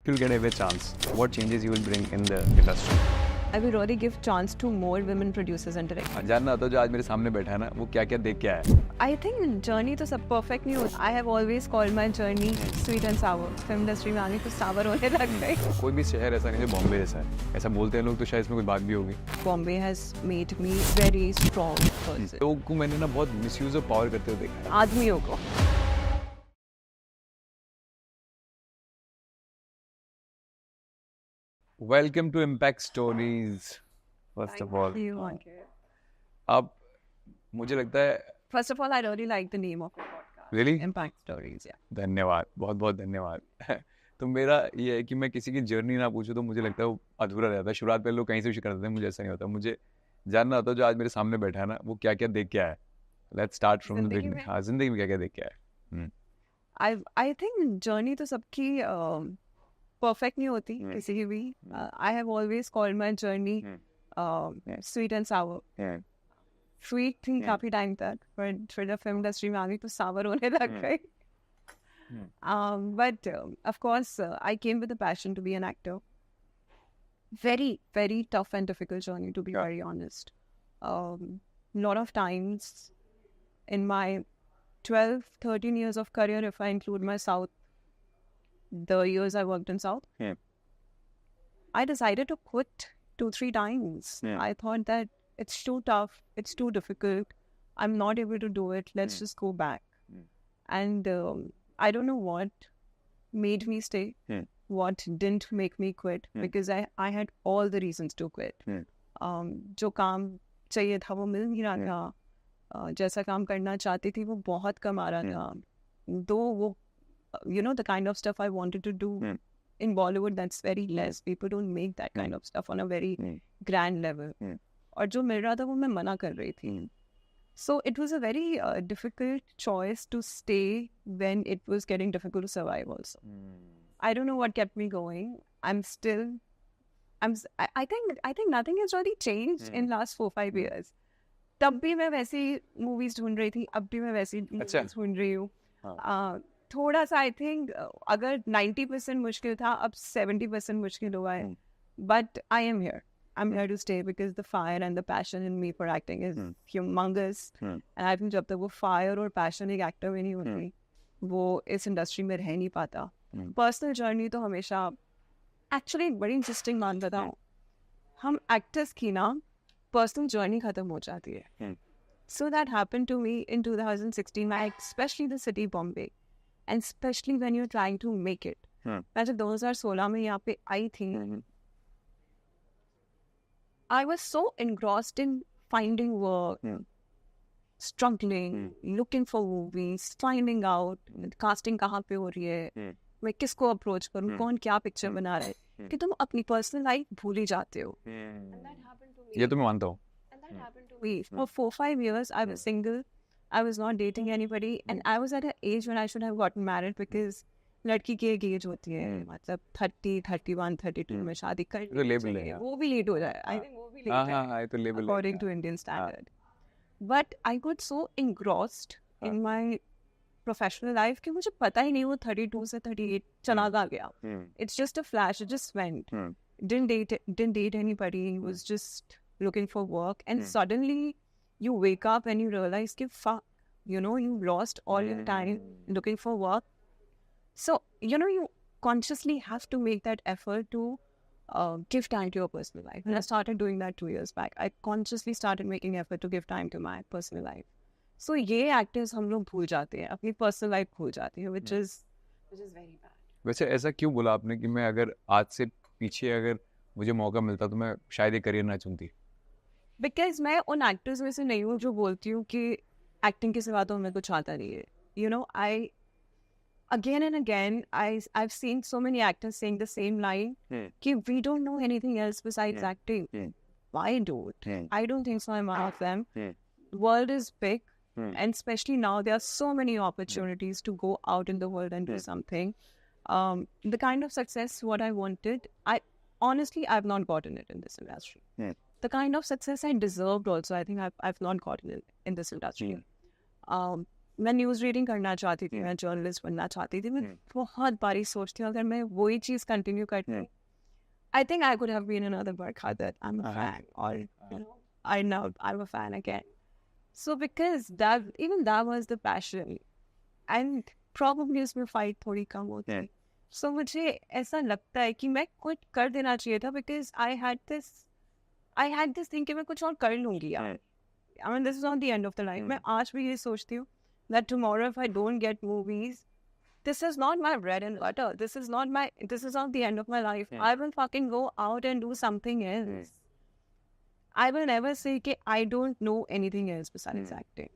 you'll get a chance, what changes you will bring in the industry? I will really give chance to more women producers and directors. जानना होता है जो आज मेरे सामने बैठा है ना, वो क्या क्या देख के आया है. I think journey तो सब perfect नहीं होता. I have always called my journey sweet and sour. Film industry में आगे कुछ sour होने लग गई. कोई भी शहर ऐसा नहीं है बॉम्बे जैसा है. ऐसा बोलते हैं लोग, तो शायद इसमें कोई बात भी होगी. Bombay has made me very strong person. लोगों को मैंने ना बहुत मिसयूज ऑफ पावर करते हुए देखा है. आदमियों को. Welcome to Impact Stories. First of all, अब मुझे लगता है First of all, I really like the name of your podcast. Really? Impact Stories, yeah. धन्यवाद, बहुत बहुत धन्यवाद. तो मेरा ये है कि मैं किसी की जर्नी ना पूछूं तो मुझे लगता है वो अधूरा रहता है. शुरुआत पहले लोग कहीं से भी करते थे, मुझे ऐसा नहीं होता. मुझे जानना होता है जो आज मेरे सामने बैठा है ना, वो क्या क्या देख के आया है. Let's start from the beginning. हाँ, जिंदगी में क्या क्या देख के आया है. I think journey तो सबकी perfect नहीं होती किसी की भी. I have always called my journey sweet and sour. Sweet थी काफी टाइम तक, but फिर जब film industry में आ गई तो sour होने लग गई. But of course, I came with a passion to be an actor. Very, very tough and difficult journey, to be very honest. Lot of times in my 12, 13 years of career, if I include my South, the years I worked in South, I decided to quit 2-3 times. I thought that it's too tough, it's too difficult, I'm not able to do it, let's just go back. And I don't know what made me stay, what didn't make me quit, because I had all the reasons to quit. जो काम चाहिए था वो मिल नहीं रहा था. जैसा काम करना चाहती थी वो बहुत कम आ रहा था. दो वो the kind of stuff I wanted to do in Bollywood, that's very less. People don't make that kind of stuff on a very grand level. और जो मिल रहा था वो मैं मना कर रही थी. So it was a very difficult choice to stay when it was getting difficult to survive also. I don't know what kept me going. I think nothing has really changed in last 4-5 years. तब भी मैं वैसी movies ढूंढ रही थी, अब भी मैं वैसी movies ढूंढ रही हूँ. थोड़ा सा I think अगर 90% मुश्किल था, अब 70% मुश्किल हुआ है. But I am here. I'm here to stay because the fire and the passion in me for acting is humongous. And I think जब तक वो fire और passion एक actor में नहीं होती, वो इस industry में रह नहीं पाता. Personal journey तो हमेशा actually बड़ी interesting बात बताऊँ. हम actors की ना personal journey खत्म हो जाती है. So that happened to me in 2016, especially the city Bombay, and especially when you're trying to make it. मैं जब 2016 में यहाँ पे आई थी, I was so engrossed in finding work, struggling, looking for movies, finding out casting कहाँ पे हो रही है, मैं किसको approach करूँ, कौन क्या picture बना रहा है, कि तुम अपनी personal life भूल ही जाते हो. And that happened to me. ये तो मैं मानता हूँ. And that happened to me. For 4-5 years, I was single. I was not dating anybody, and I was at an age when I should have gotten married because लड़की की एक as होती है, मतलब 30, 31, 32 में शादी करनी चाहिए. वो भी लेट हो जाए. I think वो भी लेट है according to Indian standard. But I got so engrossed in my professional life कि मुझे पता ही नहीं वो 32 से 38 चला गया. It's just a flash. It just went. Didn't date anybody. Was just looking for work, and suddenly you wake up and you realize कि fuck, you lost all your time looking for work. So, you consciously have to make that effort to give time to your personal life. And I started doing that 2 years back. I consciously started making effort to give time to my personal life. So, ये actors हम लोग भूल जाते हैं, अपनी personal life भूल जाते हैं, which is very bad. वैसे ऐसा क्यों बोला आपने कि मैं अगर आज से पीछे अगर मुझे मौका मिलता तो मैं शायद ये करियर ना चुनती? Because मैं उन actors में से नहीं हूँ जो बोलती हूँ कि acting के सिवा तो हमें कुछ आता नहीं है. Again and again, I've seen so many actors saying the same line, कि we don't know anything else besides acting. Why do it? I don't think so. I'm one of them. The world is big, and especially now, there are so many opportunities to go out in the world and do something. The kind of success what I wanted, I've not gotten it in this industry. The kind of success I deserved also, I think I've not gotten it in this industry. मैं news reading करना चाहती थी, मैं journalist बनना चाहती थी, मैं बहुत बारी सोचती हूँ अगर मैं वही चीज़ कंटिन्यू करती, I think I could have been another Barkha that I'm a fan, or you know, I'm a fan again. So because that was the passion, and probably उसमें fight थोड़ी कम होती. So मुझे ऐसा लगता है कि मैं कुछ कर देना चाहिए था, because I had this thing कि मैं कुछ और कर लूँगी यार. I mean, this is not the end of the line. मैं आज भी ये सोचती हूँ that tomorrow if I don't get movies, this is not my bread and butter. This is not the end of my life. I will fucking go out and do something else. I will never say that I don't know anything else besides acting.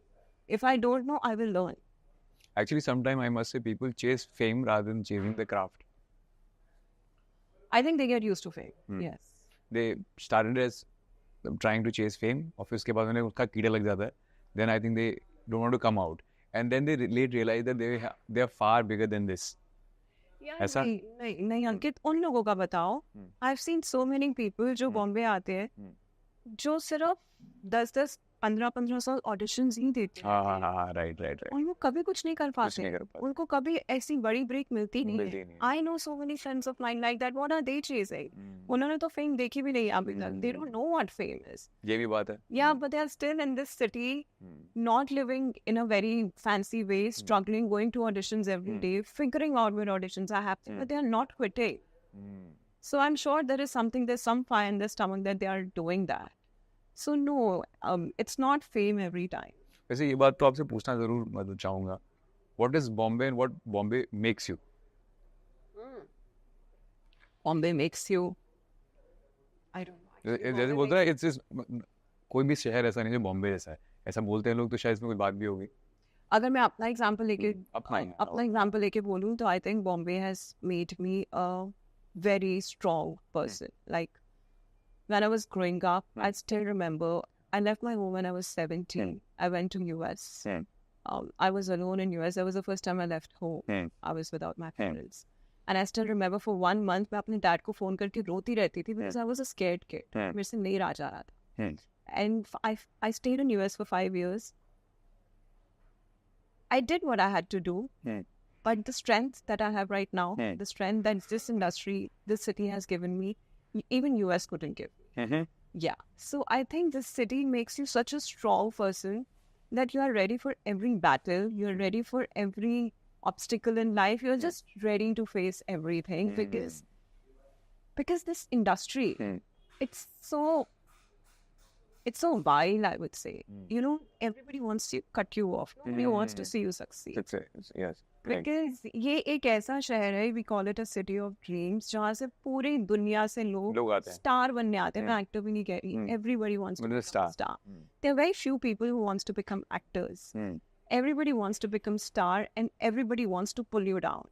If I don't know, I will learn. Actually, sometimes I must say people chase fame rather than chasing the craft. I think they get used to fame. Yes. They started as trying to chase fame, और फिर उसके बाद उन्हें उसका कीड़ा लग जाता है. Then I think they don't want to come out. And then they late realize that they are far bigger than this. ऐसा नहीं अंकित, उन लोगों का बताओ. I've seen so many people जो बॉम्बे आते हैं, जो सिर्फ 10-10, 15-15 साल ऑडिशंस ही देते हैं. हाँ, right. उनको कभी कुछ नहीं कर पाते. उनको कभी ऐसी बड़ी ब्रेक मिलती नहीं है. I know so many friends of mine like that. What are they chasing? उन्होंने तो फेम देखी भी नहीं अभी तक. They don't know what fame is. ये भी बात है. Yeah, but they are still in this city, not living in a very fancy way, struggling, going to auditions every day, figuring out where auditions are happening, but they are not quitting. So I'm sure there's some fire in their stomach that they are doing that. So no, it's not fame every time. वैसे ये बात तो आपसे पूछना जरूर मतलब चाहूँगा. What is Bombay and what Bombay makes you? Bombay makes you, I don't know. जैसे बोलते हैं it's just कोई भी शहर ऐसा नहीं जो बॉम्बे जैसा है. ऐसा बोलते हैं लोग, तो शायद इसमें कोई बात भी होगी. अगर मैं अपना एग्जांपल लेके बोलूँ तो I think Bombay has made me a very strong person. Like when I was growing up, I still remember I left my home when I was 17. I went to US. I was alone in US. That was the first time I left home. I was without my parents. And I still remember for 1 month मैं अपने dad को phone करके रोती रहती थी because I was a scared kid. मेरे से नहीं रहा जा रहा था. And I stayed in US for 5 years. I did what I had to do. But the strength that I have right now, the strength that this industry, this city has given me, even US couldn't give. Yeah. So I think this city makes you such a strong person that you are ready for every battle. You're ready for every obstacle in life. You're just ready to face everything because this industry, it's so vile, I would say. You know, everybody wants to cut you off. Nobody wants to see you succeed. That's it. Yes. Because ये एक ऐसा शहर है, we call it a city of dreams, जहाँ से पूरी दुनिया से लोग स्टार बनने आते हैं. मैं एक्टर भी नहीं कह रही. Everybody wants to become a star. There are very few people who wants to become actors. Everybody wants to become star, and everybody wants to pull you down.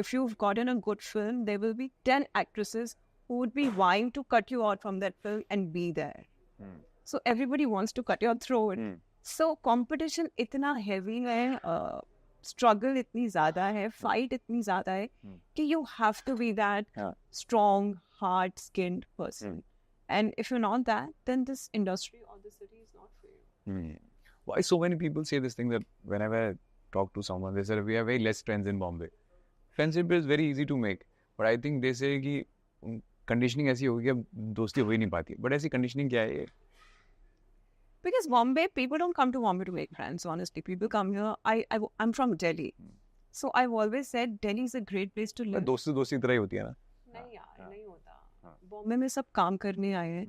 If you've gotten a good film, there will be 10 actresses who would be vying to cut you out from that film and be there. So everybody wants to cut your throat. So competition इतना heavy है, struggle इतनी ज़्यादा है, fight इतनी ज़्यादा है कि you have to be that strong, hard-skinned person. And if you're not that, then this industry or the city is not for you. Why so many people say this thing that whenever I talk to someone, they say we have very less friends in Bombay. Friendship is very easy to make, but I think they say कि conditioning ऐसी होगी कि अब दोस्ती हो ही नहीं पाती. But ऐसी conditioning क्या है ये? Because Bombay, people don't come to Bombay to make friends, honestly. People come here. I'm from Delhi. So I've always said Delhi is a great place to live. दोस्ती तरह ही होती है ना? नहीं यार, नहीं होता. बॉम्बे में सब काम करने आए हैं.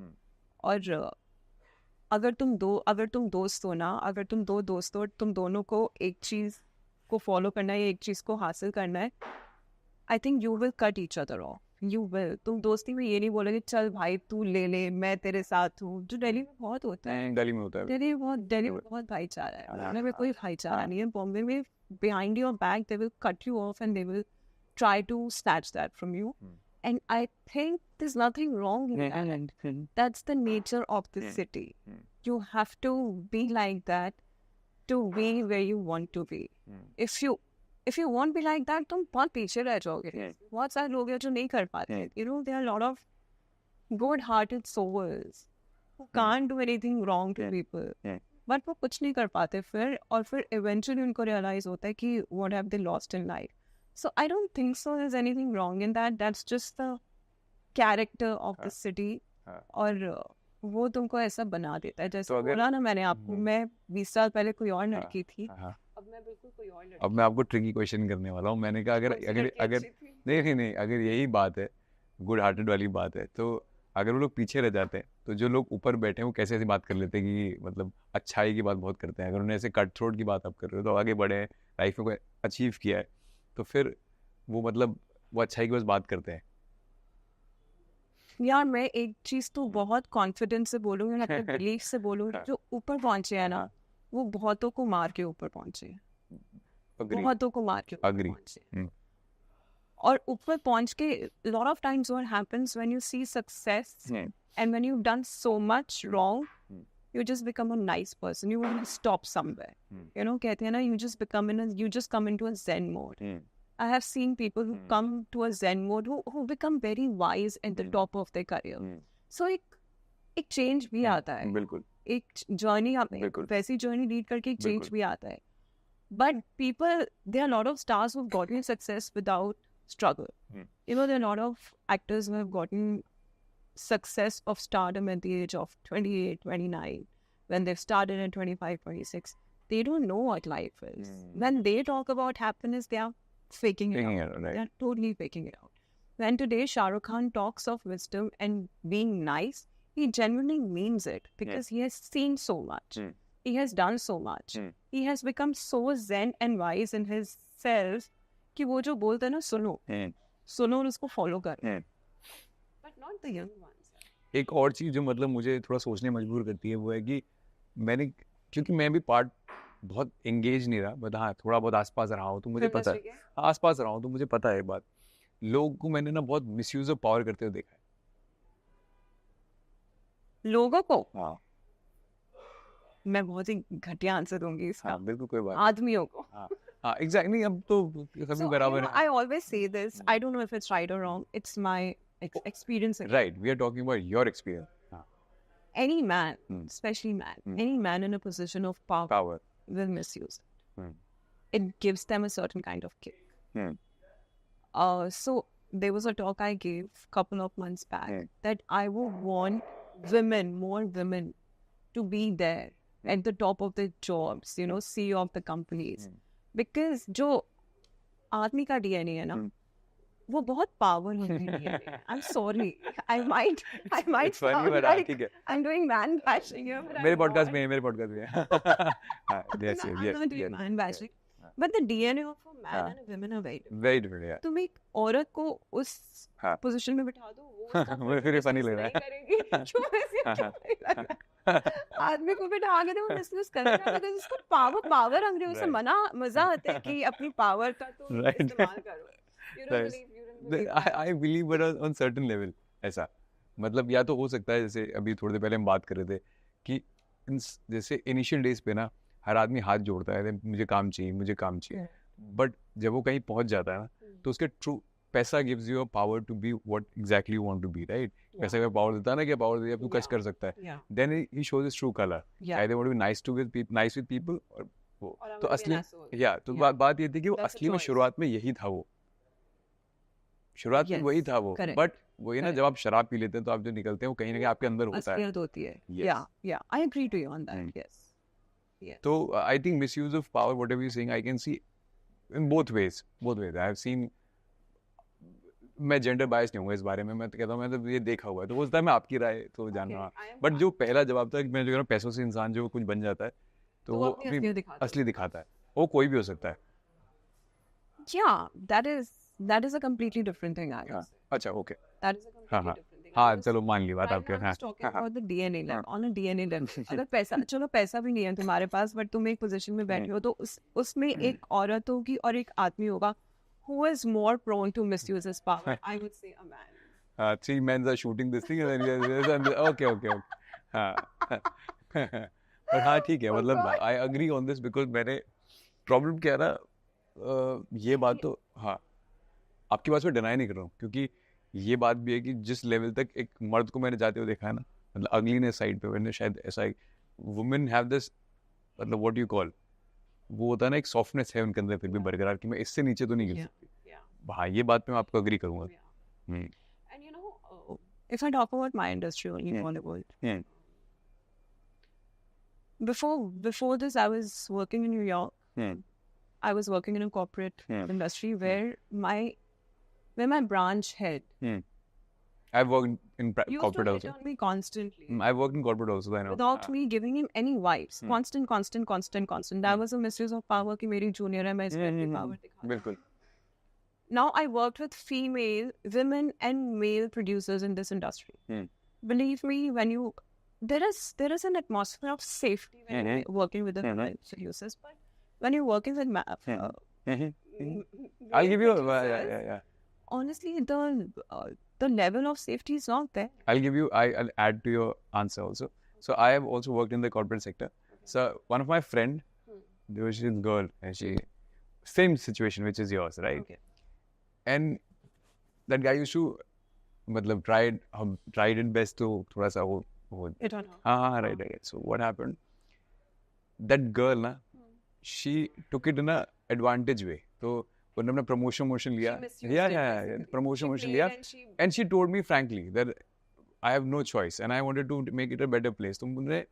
और अगर तुम दोस्त हो ना, अगर तुम दो दोस्त हो, तुम दोनों को एक चीज़ को फॉलो करना है, एक चीज़ को हासिल करना है, I think you will cut each other off. You will. तुम दोस्ती में ये नहीं बोलोगे चल भाई तू ले ले, मैं तेरे साथ हूँ, जो दिल्ली में बहुत होता है. दिल्ली में होता है. दिल्ली में बहुत भाईचारा है. बॉम्बे में कोई भाईचारा नहीं है. बॉम्बे में behind your back they will cut you off and they will try to snatch that from you. And I think there's nothing wrong in that. That's the nature of the city. You have to be like that to be where you want to be. If you won't be like that, तुम बहुत पीछे रह जाओगे. बहुत सारे लोग हैं जो नहीं कर पाते. You know, there are a lot of good-hearted souls who can't do anything wrong to people. But वो कुछ नहीं कर पाते फिर, और फिर इवेंचुअली उनको रियलाइज होता है कि what have they lost in life. So I don't think so there is anything wrong in that. That's just the character of the city. और वो तुमको ऐसा बना देता है. जैसे बोला ना मैंने आपको, मैं 20 साल पहले कोई और लड़की थी, अब मैं बिल्कुल कोई और लड़की. अब मैं आपको ट्रिकी क्वेश्चन करने वाला हूँ. मैंने कहा अगर नहीं, अगर यही बात है, गुड हार्टेड वाली बात है, तो अगर वो लोग पीछे रह जाते हैं तो जो लोग ऊपर बैठे हैं वो कैसे ऐसी बात कर लेते हैं कि मतलब अच्छाई की बात बहुत करते हैं. अगर उन्हें ऐसे कट थ्रोट की बात आप कर रहे हो तो आगे बढ़े हैं, लाइफ में कोई अचीव किया है, तो फिर वो मतलब वो अच्छाई की बस बात करते हैं. यार मैं एक चीज तो बहुत कॉन्फिडेंस से बोलूंगी, अपने बिलीफ से बोलूंगी, जो ऊपर पहुंचे हैं ना वो बहुतों को मार के ऊपर पहुंचे हैं. बहुतों को मार के ऊपर पहुंचे. और ऊपर पहुंच के lot of times what happens when you see success and when you've done so much wrong, you just become a nice person. You won't stop somewhere. You know, कहते हैं ना, you just come into a zen mode. I have seen people who come to a zen mode who become very wise at the top of their career. So एक change भी आता है. बिल्कुल. एक journey वैसी journey lead करके एक change भी आता है. But people, there are a lot of stars who've gotten success without struggle. You know, there are a lot of actors who have gotten success of stardom at the age of 28, 29, when they've started at 25, 26. They don't know what life is. When they talk about happiness, they are faking it out. Right. They are totally faking it out. When today Shah Rukh Khan talks of wisdom and being nice, he genuinely means it because he has seen so much. He has done so much. He has become so zen and wise in his self कि वो जो बोलते हैं ना, सुनो और उसको follow करो. But not the young ones. एक और चीज जो मतलब मुझे थोड़ा सोचने मजबूर करती है वो है कि मैंने, क्योंकि मैं भी पार्ट बहुत एंगेज नहीं रहा, बट हाँ थोड़ा बहुत आसपास रहा हूँ तो मुझे पता है, आसपास रहा हूँ तो मुझे पता है एक बात, लोगों को मैंने ना बहुत मिसयूज ऑफ पावर करते हुए देखा है. लोगों को? हाँ. मैं बहुत ही घटिया आंसर दूंगी इसका. हाँ, बिल्कुल कोई बात. आदमियों को. हाँ, exactly. अब तो सभी बराबर हैं. I always say this. I don't know if it's right or wrong. It's my experience. Right. We are talking about your experience. Any man, especially man, any man in a position of power will misuse it. It gives them a certain kind of kick. So there was a talk I gave a couple of months back that I would want more women to be there at the top of their jobs, you know, CEO of the companies. Because जो आदमी का DNA है ना, वो बहुत power है. I'm sorry, I might sound like I'm doing man bashing here. मेरे podcast में yes, I'm not doing man bashing. But the DNA of a man and a woman are very different. Yeah. तुम एक औरत को उस position में बिठा दो, वो फिर फनी लग रहा है. आदमी को बिठा के वो बिजनेस कर रहा है, because उसको पावर अंग्रेजों से मजा आता है कि अपनी पावर का तो इस्तेमाल करो. You don't believe. I believe but on certain level ऐसा, मतलब या तो हो सकता है जैसे अभी थोड़ी देर पहले हम बात कर रहे थे कि जैसे इनिशियल डेज पे ना हर आदमी हाथ जोड़ता है, मुझे काम चाहिए, बट जब वो कहीं पहुंच जाता है ना तो उसके ट्रू पैसा gives you a power to be what exactly you want to be, right. पैसा का पावर देता है ना, क्या पावर देता है, तू कुछ कर सकता है. Then he shows his true colour. Either want to be nice with people, और वो तो असली तो बात ये थी कि वो असली में शुरुआत में यही था, वो शुरुआत में वही था वो. बट वही ना, जब आप शराब पी लेते हैं तो आप जो निकलते हैं वो कहीं ना कहीं आपके अंदर होता है. असलियत होती है. Yeah, I agree to you on that. Yes. So I think misuse of power, whatever you're saying, I can see in both ways. I have seen. मैं जेंडर बायस नहीं हूँ इस बारे में, मैं तो कहता हूँ, मैं तो ये देखा हुआ है, तो होता है मैं आपकी राय तो जानना. बट जो पहला जवाब था, मैं जो कह रहा हूँ पैसों से इंसान जो कुछ बन जाता है तो वो असली दिखाता है, वो कोई भी हो सकता है. Yeah, that is a completely different thing. अच्छा, okay. That is a completely different thing. हाँ, चलो मान ली बात आपके. I'm talking about the DNA level. On a DNA level. अगर पैसा भी नहीं है तुम्हारे पास, बट तुम एक पोजीशन में बैठे हो, तो उसमें एक औरत होगी और एक आदमी होगा. Who is more prone to misuse his power? I would say a man. 3 men are shooting this thing and then okay. पर हाँ ठीक है, मतलब I agree on this because मैंने प्रॉब्लम क्या ना, ये बात तो हाँ आपकी बात से डिनाई नहीं कर रहा हूँ, क्योंकि ये बात भी है कि जिस लेवल तक एक मर्द को मैंने जाते हुए देखा है ना, मतलब अगलीनेस साइड पे, मैंने शायद ऐसा वुमेन हैव दिस मतलब व्हाट यू कॉल, वो होता है ना एक सॉफ्टनेस है उनके अंदर फिर भी बरकरार कि मैं इससे नीचे तो नहीं गिर सकती। हाँ, ये बात पे मैं आपको अग्री करूंगा। And if I talk about my industry only, Bollywood, before this, I was working in New York. I was working in a corporate industry where my branch head I've worked in used corporate to also. hit on me constantly. I've worked in corporate also, I know. Without me giving him any vibes. Constant. That was a misuse of power कि मेरी junior है मैं इस पे power दिखा। बिल्कुल। Now I worked with female, women and male producers in this industry. Believe me, when you there is an atmosphere of safety when you're working with the female producers, but when you're working with I'll give you honestly the level of safety is not there. I'll add to your answer also. So I have also worked in the corporate sector. So one of my friend, there was this girl and she same situation which is yours, right? Okay. And that guy used to मतलब tried it best to थोड़ा सा वो It on her. हाँ right. So what happened? That girl ना, she took it in a advantage way. तो उन्होंने अपना promotion लिया, promotion लिया, and she told me frankly that I have no choice and I wanted to make it a better place. तो उन्होंने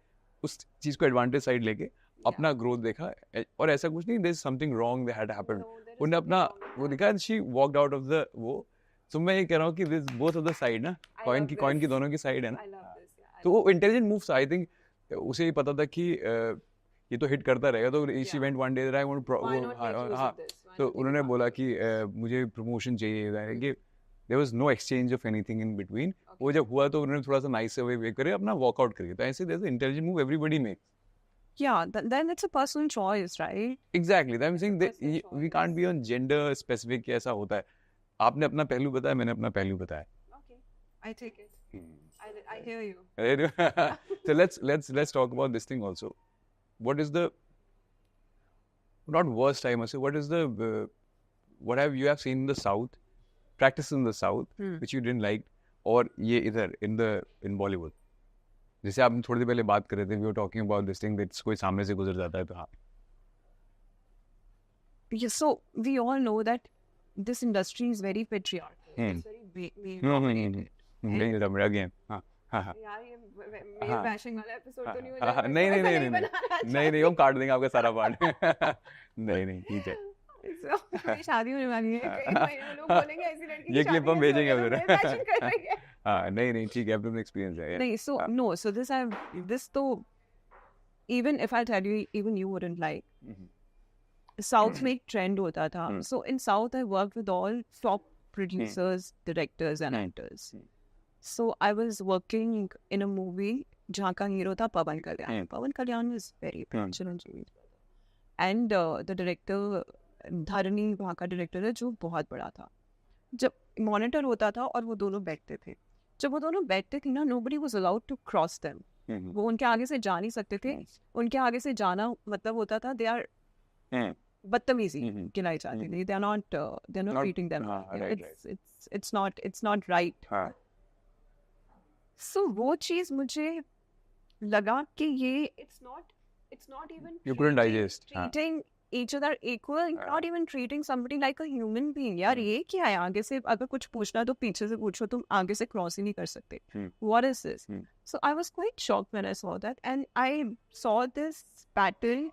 उस चीज को advantage side लेके अपना growth देखा और ऐसा कुछ नहीं, there's something wrong that had happened. उन्होंने अपना वो देखा and she walked out of the वो. तो मैं ये कह रहा हूँ कि this both of the side ना, coin की दोनों की side है ना. तो वो intelligent moves, I think उसे ये पता था कि ये तो hit करता रहेगा, तो she went one day that I want to हाँ, तो उन्होंने बोला कि मुझे promotion चाहिए कि there was no exchange of anything in between. वो जब हुआ तो उन्होंने थोड़ा सा nice वे करे अपना walkout करके, तो ऐसे there's an intelligent move everybody makes. Yeah, then it's a personal choice, right? Exactly. I'm saying that we can't be on gender specific कि ऐसा होता है. आपने अपना पहलू बताया, मैंने अपना पहलू बताया. Okay, I take it. I hear you. So let's talk about this thing also. What is the not worst, I must say, what is the what have you seen in the South, practice in the South, which you didn't like, और ये इधर in Bollywood? जैसे आप थोड़ी देर पहले बात कर रहे थे, we were talking about this thing that कोई सामने से गुजर जाता है तो हाँ. Yeah, so we all know that this industry is very patriarchal. It's very male-dominated. नहीं रमड़ा again. हाँ. यार ये male bashing वाला episode तो नहीं हो जाएगा? नहीं हम काट देंगे आपका सारा पार्ट. नहीं ठीक है. मेरी शादी होने वाली है, कई महीने में लोग बोलेंगे ऐसी लड़की की ये क्लिप हम भेजेंगे अभी. हाँ नहीं ठीक है, अपना एक्सपीरियंस है. नहीं, so this तो even if I tell you, even you wouldn't like. South में एक trend होता था. So in South I worked with all top producers, directors and actors. So I was working in a movie जहाँ का hero था पवन कल्याण. Pawan Kalyan was very Chiranjeevi's brother. And the director धरनी वहाँ का director है जो बहुत बड़ा था. जब मॉनिटर होता था और वो दोनों बैठते थे, जब वो दोनों बैठते थे ना, nobody was allowed to cross them. वो उनके आगे से जा नहीं सकते थे. उनके आगे से जाना मतलब होता था they are बदतमीजी गिनाई जाती थी. They are not treating them. It's not right. So वो चीज मुझे लगा कि ये it's not even you couldn't digest treating each other equal, not even treating somebody like a human being. यार ये क्या है? आगे से अगर कुछ पूछना तो पीछे से पूछो, तुम आगे से क्रॉस ही नहीं कर सकते. What is this? So I was quite shocked when I saw that, and I saw this pattern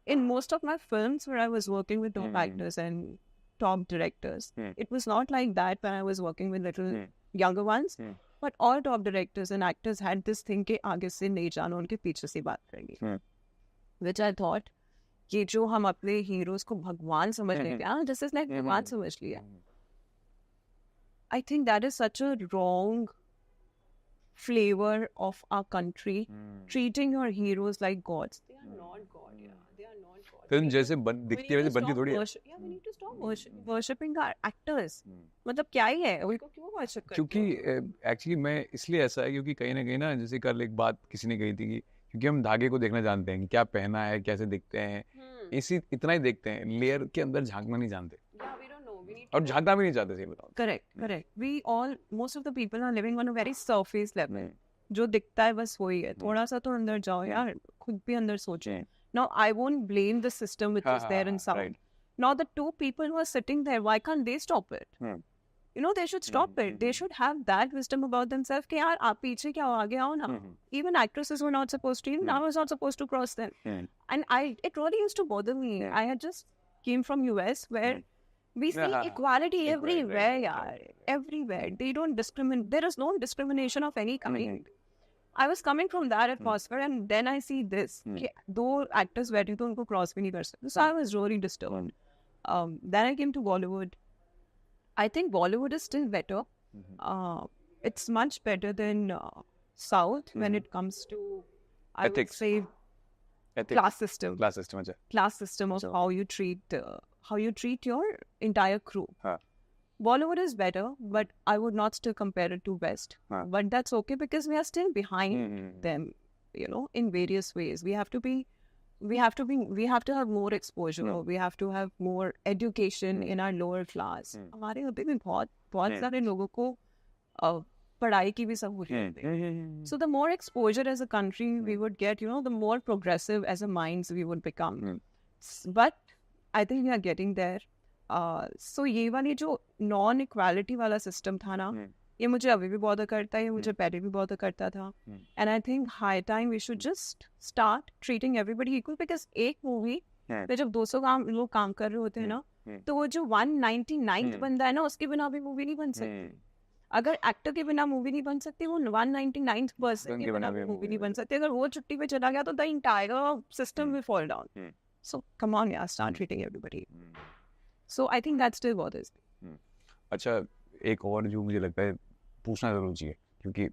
in most of my films where I was working with top actors and top directors. It was not like that when I was working with little younger ones. But all top directors and actors had this thing कि आगे से नहीं जाना, उनके पीछे से बात करेंगे. Which I thought, ये जो हम अपने हीरोज को भगवान समझ लेते हैं, जैसे इसने भगवान समझ लिया. I think that is such a wrong flavor of our country, treating your heroes like gods. They are not God, they are not God. Film जैसे दिखती है वैसे बनती थोड़ी है. We need to stop worshipping our actors. मतलब क्या ही है, उनको क्यों worship करते हो? क्योंकि एक्चुअली मैं इसलिए ऐसा है क्योंकि कहीं ना कहीं ना, जैसे कल एक बात किसी ने कही थी कि क्योंकि हम धागे को देखना जानते हैं कि क्या पहना है, कैसे दिखते हैं, इतना ही देखते हैं, लेयर के अंदर झांकना नहीं जानते. और झांकना भी नहीं चाहते, सही बताओ. Correct. We all, most of the people are living on a very surface level. जो दिखता है बस वही है. थोड़ा सा तो अंदर जाओ यार, खुद भी अंदर सोचो. Now, I won't blame the system which is there in South. Right. Now, the two people who are sitting there, why can't they stop it? You know, they should stop it. They should have that wisdom about themselves. कि यार आप पीछे क्या हो, आगे आओ ना. Even actresses were not supposed to. Even I was not supposed to cross them. And it really used to bother me. I had just came from US where we see equality everywhere, yaar. Everywhere. They don't discriminate. There is no discrimination of any kind. I was coming from that atmosphere, and then I see this. दो actors बैठे तो उनको cross भी नहीं कर सकते. So I was really disturbed. Then I came to Bollywood. I think Bollywood is still better. It's much better than South when it comes to, I would Ethics. say, Ethics. class system. Class system, अच्छा. Class system of how you treat your entire crew. हाँ. Bollywood is better, but I would not still compare it to West. But that's okay because we are still behind them, you know, in various ways. We have to have more exposure. We have to have more education in our lower class. हमारे अभी भी बहुत सारे लोगों को पढ़ाई की भी सहूलियत है. So the more exposure as a country we would get, you know, the more progressive as a minds we would become. But I think we are getting there. So ये वाली जो नॉन इक्वालिटी वाला system था ना, ये मुझे अभी भी बहुत करता है, ये मुझे पहले भी बहुत करता था. And I think high time we should just start treating everybody equal. Because एक मूवी पे जब 200 लोग काम कर रहे होते हैं ना, तो वो जो 199th बंदा है ना, उसके बिना भी मूवी नहीं बन सकती. अगर एक्टर के बिना मूवी नहीं बन सकती, वो 199th पर्सन के बिना भी मूवी नहीं बन सकती. अगर वो छुट्टी पे चला गया तो the entire system will fall down. So come on यार, start treating everybody. So I think that still bothers me. अच्छा, एक और जो मुझे लगता है पूछना जरूर चाहिए, क्योंकि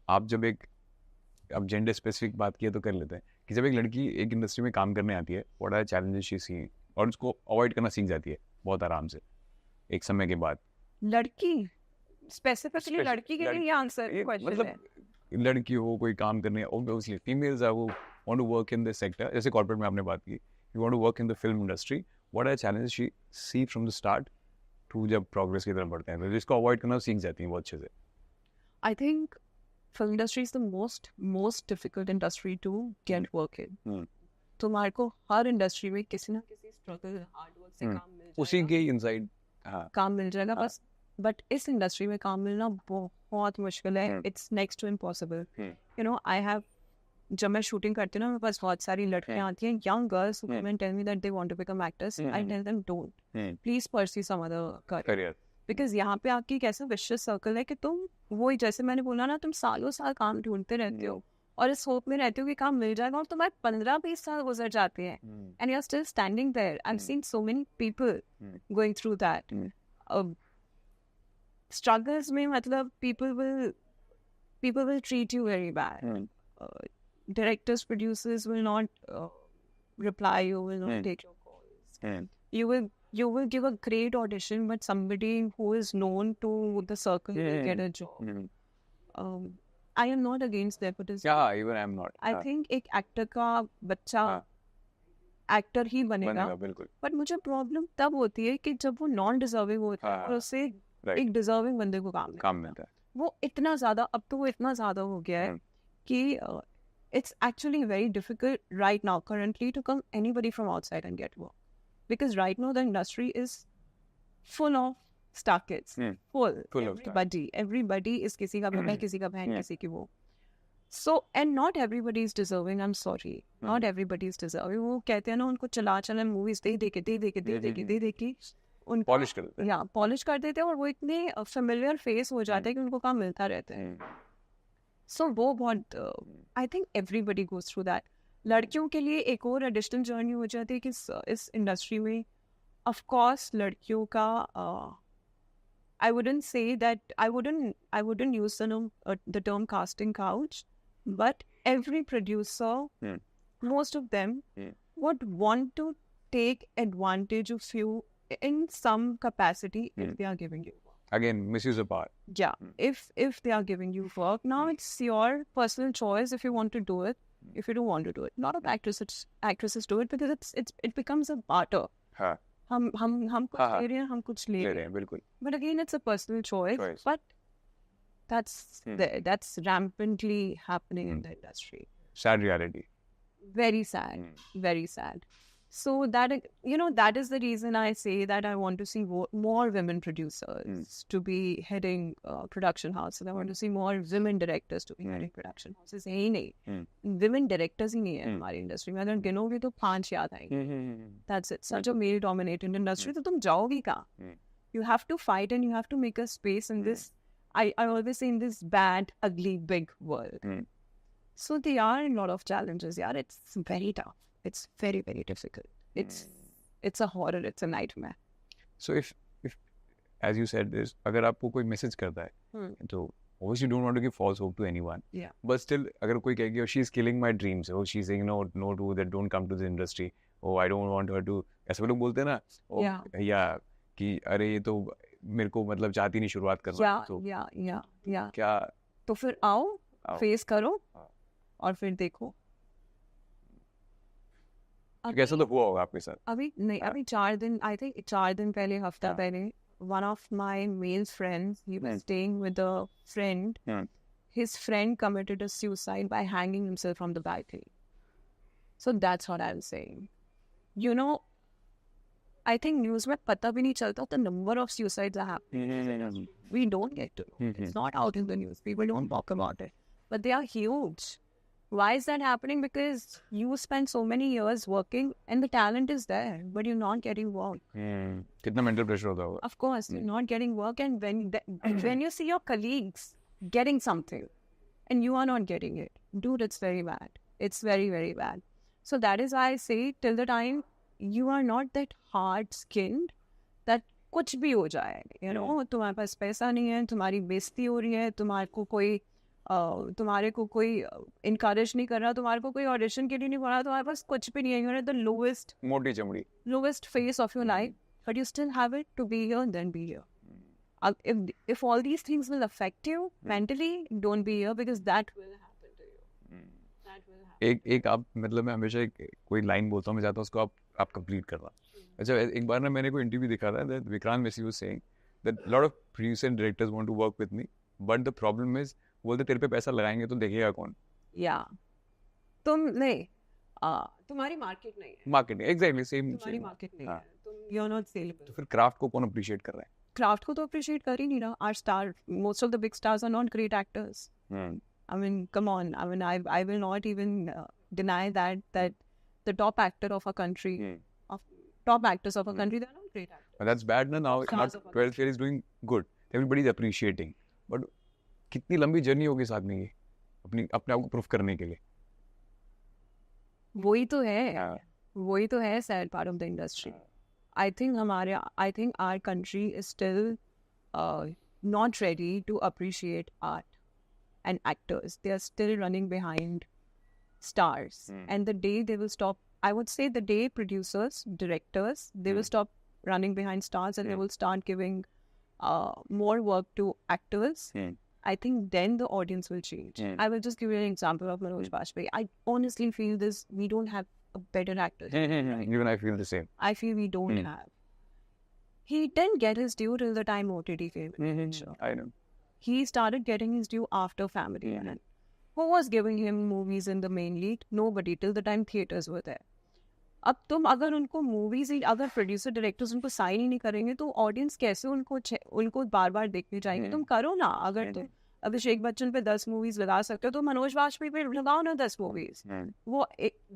आप जब अब जेंडर स्पेसिफिक बात किए तो कर लेते हैं कि जब एक लड़की एक इंडस्ट्री में काम करने आती है, व्हाट आर चैलेंजेस शी सी, और उसको अवॉइड करना सीख जाती है बहुत आराम से एक समय के बाद. लड़की स्पेसिफिकली लड़की के लिए आंसर क्वेश्चन है. लड़की हो, कोई काम करने, ऑब्वियसली फीमेल्स आर वो want to work in this sector. जैसे कॉर्पोरेट में आपने बात की, you want to work in the film industry. What are challenges she see from the start to जब progress की तरफ बढ़ते हैं, तो जिसको avoid करना सीख जाती हैं बहुत अच्छे से. I think film industry is the most difficult industry to get work in. तुम्हारे को हर इंडस्ट्री में किसी ना किसी स्ट्रगल, हार्ड वर्क से काम मिल जाएगा. उसी के इनसाइड काम मिल जाएगा बस. बट इस इंडस्ट्री में काम मिलना बहुत मुश्किल है. It's next to impossible. You know, I have, जब मैं शूटिंग करती हूँ ना, मेरे पास बहुत सारी लड़कियां आती हैं, young girls who come and tell me that they want to become actors. I tell them don't. Please pursue some other career. Because यहाँ पे आपकी एक ऐसा vicious circle है कि तुम वही, जैसे मैंने बोला ना, तुम सालों साल काम ढूंढते रहते हो और इस होप में रहते हो कि काम मिल जाएगा, और तुम्हारे 15-20 साल गुजर जाते हैं and you're still standing there. I've seen so many people going through that. Struggles में मतलब people will treat you very bad. Directors, producers will not reply. You will not take your calls. You will give a great audition, but somebody who is known to the circle will get a job. I am not against nepotism. Yeah, even I am not. I think एक actor का बच्चा actor ही बनेगा. बिल्कुल. But मुझे problem तब होती है कि जब वो non deserving होता है और उससे एक deserving बंदे को काम मिलता है. वो इतना ज़्यादा, अब तो वो इतना ज़्यादा हो गया है कि it's actually very difficult right now, currently, to come anybody from outside and get work. Because right now the industry is full of star kids. Full of everybody is किसी का बेटा, किसी का बहन, किसी की वो. So, and not everybody is deserving, I'm sorry. Not everybody is deserving. वो कहते हैं ना, उनको चला movies दे दे के उनको पॉलिश कर देते हैं. या पॉलिश कर देते हैं, और वो इतने familiar face हो जाते हैं कि उनको काम मिलता रहता है. So वो बहुत, I think everybody goes through that. लड़कियों के लिए एक और additional journey हो जाती है कि इस इंडस्ट्री में, of course, लड़कियों का I wouldn't say that, I wouldn't use the term casting couch, but every producer, most of them would want to take advantage of you in some capacity if they are giving you. Again, misuse of power. Yeah, if they are giving you work, now it's your personal choice if you want to do it, if you don't want to do it. A lot of actresses do it because it becomes a barter. हाँ. हम कुछ ले रहे हैं, हम कुछ ले रहे हैं, बिल्कुल. But again, it's a personal choice. But that's rampantly happening in the industry. Sad reality. Very sad, very sad. So that, you know, that is the reason I say that I want to see more women producers to be heading production houses. I want to see more women directors to be heading production houses. यही नहीं, women directors ही नहीं है हमारी industry में. अगर गिनोगे तो 5 याद आएंगे. That's it. Such a male dominated industry. तो तुम जाओगी कहाँ? You have to fight and you have to make a space in this. I always say in this bad, ugly, big world. So there are a lot of challenges. Yeah, it's very tough. It's very, very difficult. It's a horror. It's a nightmare. So if as you said this, अगर आपको कोई message करता है तो obviously don't want to give false hope to anyone. Yeah. But still अगर कोई कहेगी oh she's killing my dreams, oh she's saying no to that, don't come to the industry, oh I don't want her to, ऐसे लोग बोलते हैं ना, oh या कि अरे ये तो मेरे को मतलब चाहती नहीं शुरुआत करना. या क्या तो फिर आओ फेस करो और फिर देखो. कैसा तो हुआ होगा आपके साथ? अभी नहीं, अभी 4 दिन, I think 4 दिन पहले, हफ्ता पहले, one of my male friends, he was staying with a friend. His friend committed a suicide by hanging himself from the balcony. So that's what I'm saying. You know, I think news में पता भी नहीं चलता the number of suicides are happening. We don't get to know. It's not out in the news. People don't talk about it. But they are huge. Why is that happening? Because you spend so many years working and the talent is there, but you're not getting work. कितना mental pressure होता होगा? Of course, you're not getting work, and when you see your colleagues getting something and you are not getting it, dude, it's very bad. It's very, very bad. So that is why I say, till the time you are not that hard-skinned, that कुछ भी हो जाए, you know, तुम्हारे पास पैसा नहीं है, तुम्हारी बेइज्जती हो रही है, तुम्हारे को कोई इनकरेज नहीं कर रहा, तुम्हारे को कोई ऑडिशन के लिए नहीं पड़ा, तुम्हारे पास कुछ भी नहीं है, you're at the lowest, मोटी चमड़ी, lowest phase of your life, but you still have it to be here, then be here. If all these things will affect you mentally, don't be here, because that will happen to you. That will happen. एक आप मतलब मैं हमेशा कोई line बोलता हूँ, मैं चाहता हूँ उसको आप कंप्लीट करना. अच्छा, एक बार ना मैंने कोई इंटरव्यू दिखा था that Vikrant Messi was saying that lot of producers and directors want to work with me, but the problem is बोलते तेरे पे पैसा लगाएंगे तो देखेगा कौन? या तुम नहीं, तुम्हारी मार्केट नहीं है. Market exactly same. तुम्हारी मार्केट नहीं है, तुम यू आर नॉट सेलेबल. तो फिर क्राफ्ट को कौन अप्रिशिएट कर रहा है? क्राफ्ट को तो अप्रिशिएट कर ही नहीं रहा. Our star, most of the big stars are not great actors. I mean, come on. I mean, I will not even deny that the top actor of a country, top actors of a country, they are not great actors. But that's bad now. 12th year is doing good. Everybody is appreciating. But कितनी लंबी journey होगी साथ में ये अपने आप को proof करने के लिए? वही तो है sad part of the industry. I think our country is still not ready to appreciate art and actors. They are still running behind stars. And the day they will stop, I would say the day producers, directors, they will stop running behind stars and they will start giving more work to actors. I think then the audience will change. I will just give you an example of Manoj Bajpayee. I honestly feel this, we don't have a better actor. Even I feel the same. I feel we don't have. He didn't get his due till the time OTT came. Sure. I know. He started getting his due after Family Man. Who was giving him movies in the main lead? Nobody, till the time theaters were there. अब तुम अगर उनको movies, अगर producer directors उनको sign ही नहीं करेंगे तो audience कैसे उनको बार बार देखने जाएंगे? तुम करो ना. अगर तुम अभिषेक बच्चन पे 10 मूवीज लगा सकते हो तो मनोज वाजपेयी पे लगाओ ना 10 मूवीज. वो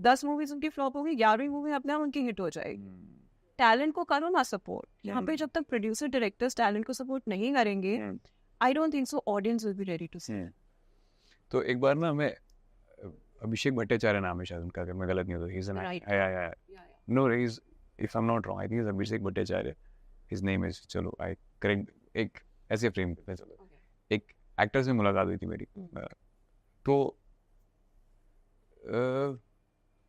10 मूवीज उनकी फ्लॉप होगी, 11वीं मूवी अपने आप उनकी हिट हो जाएगी. टैलेंट को करो ना सपोर्ट. यहाँ पे जब तक प्रोड्यूसर डायरेक्टर्स टैलेंट को सपोर्ट नहीं करेंगे, I don't think so audience will be ready to see. तो एक बार ना मैं, अभिषेक भट्टाचार्य नाम है शायद उनका, अगर मैं गलत नहीं हूँ, he's an no, he's, if I'm not wrong, I think he's Abhishek Bhattacharya. His name is, चलो I correct, एक ऐसे फ्रेम करते हैं. चलो एक एक्टर से मुलाकात हुई थी मेरी, तो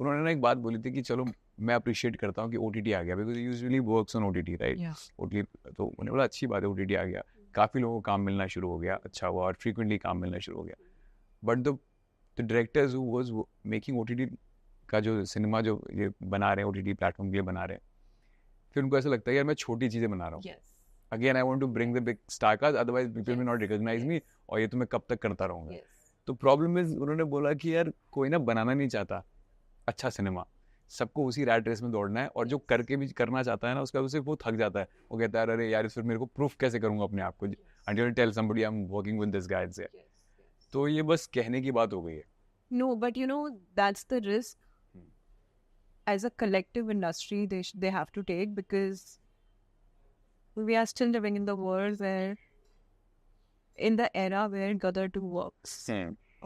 उन्होंने ना एक बात बोली थी कि चलो मैं अप्रिशिएट करता हूँ कि OTT आ गया, because usually works on OTT, right? OTT, तो उन्होंने बोला अच्छी बात है OTT आ गया, काफ़ी लोगों को काम मिलना शुरू हो गया, अच्छा हुआ, और फ्रीक्वेंटली काम मिलना शुरू हो गया. But the directors who was making OTT का जो सिनेमा जो ये बना रहे हैं OTT प्लेटफॉर्म के लिए बना रहे हैं, फिर उनको ऐसा लगता है यार मैं छोटी चीज़ें बना रहा हूँ. Again I want to bring the big star cast, otherwise people will not recognise me, और ये तो मैं कब तक करता रहूँगा. तो प्रॉब्लम इज, उन्होंने बोला कि यार कोई ना बनाना नहीं चाहता, अच्छा सिनेमा, सबको उसी रैट रेस में दौड़ना है, और जो करके भी करना चाहता है ना उसका उसे वो थक जाता है, वो कहता है अरे यार इस फिर मेरे को प्रूफ कैसे करूंगा अपने आप को, until I tell somebody I'm working with this guy and say, तो ये बस कहने की बात हो गई है. No, but you know, that's the risk as a collective industry they have to take, because we are still living in the world where, in the era where Gadar 2 works,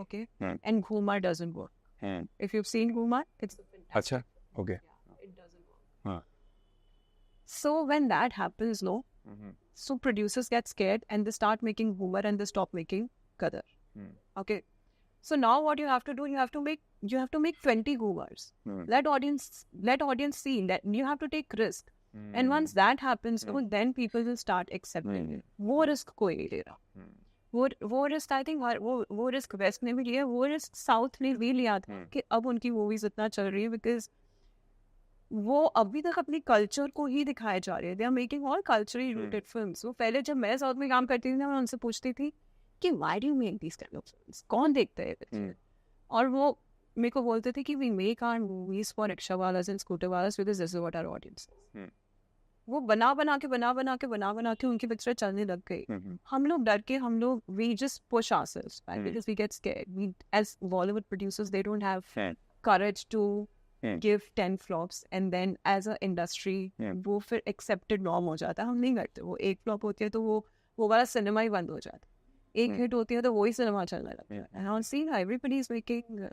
okay, and Ghumar doesn't work. If you've seen Ghumar, it's fantastic. अच्छा, okay. Yeah, it doesn't work. हाँ. So when that happens, no, so producers get scared and they start making Ghumar and they stop making Gadar. Okay. So now what you have to do, you have to make 20 Ghumars. Let audience see that you have to take risk. And once that happens, no, then people will start accepting it. वो risk कोई नहीं ले रहा. वो risk I think वो risk West ने भी लिया, वो risk South ने भी लिया था कि अब उनकी movies इतना चल रही है, because वो अभी तक अपनी कल्चर को ही दिखाए जा रहे हैं. They are making all culturally rooted films. वो पहले जब मैं साउथ में काम करती थी ना, मैं उनसे पूछती थी कि why do you make these kind of films? कौन देखता है? और वो मेरे को बोलते थे कि we make our movies for rickshaw वाlas and scooter वाlas because this is what our audience is. वो बना बना के उनकी पिक्चर चलने लग गई. हम लोग डर के we just push ourselves back because we get scared. We, as Bollywood producers, they don't have courage to give 10 flops, and then as a industry वो फिर accepted norm हो जाता है. हम नहीं करते. वो एक flop होती है तो वो वाला सिनेमा ही बंद हो जाता है. एक हिट होती है तो वही सिनेमा चलने लगता है. And on scene, everybody is making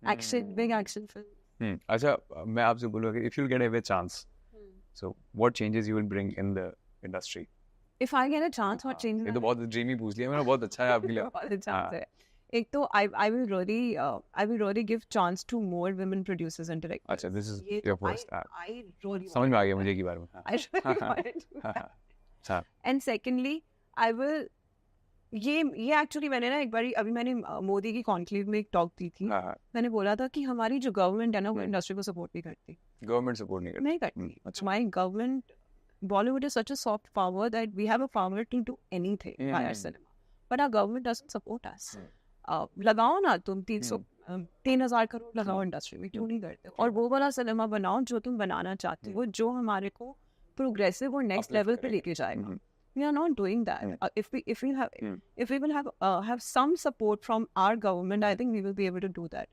action, big action film. अच्छा, मैं आपसे बोलूँगा if you get a chance, so what changes you will bring in the industry? If I get a chance, what changes? ये तो बहुत dreamy पूछ लिया मैंने, बहुत अच्छा है आपके लिए. बहुत अच्छा है. एक तो I will really give chance to more women producers and directors. अच्छा, this is your first. I really समझ में आ गया मुझे की बारे में. I really wanted to do that. And secondly, I will ये एक्चुअली मैंने ना एक बारी अभी मैंने मोदी की कॉन्क्लेव में एक टॉक दी थी. मैंने बोला था कि हमारी जो गवर्नमेंट है ना वो इंडस्ट्री को सपोर्ट नहीं करती. गवर्नमेंट सपोर्ट नहीं करती. My government, Bollywood is such a soft power that we have a power to do anything by our cinema, but our government doesn't support us. लगाओ ना तुम 3,000 करोड़ लगाओ इंडस्ट्री में, क्यों नहीं करते? और वो वाला सिनेमा बनाओ जो तुम बनाना चाहते हो, जो हमारे को प्रोग्रेसिव और नेक्स्ट लेवल पे लेके जाएगा. We are not doing that. If we will have some support from our government, I think we will be able to do that.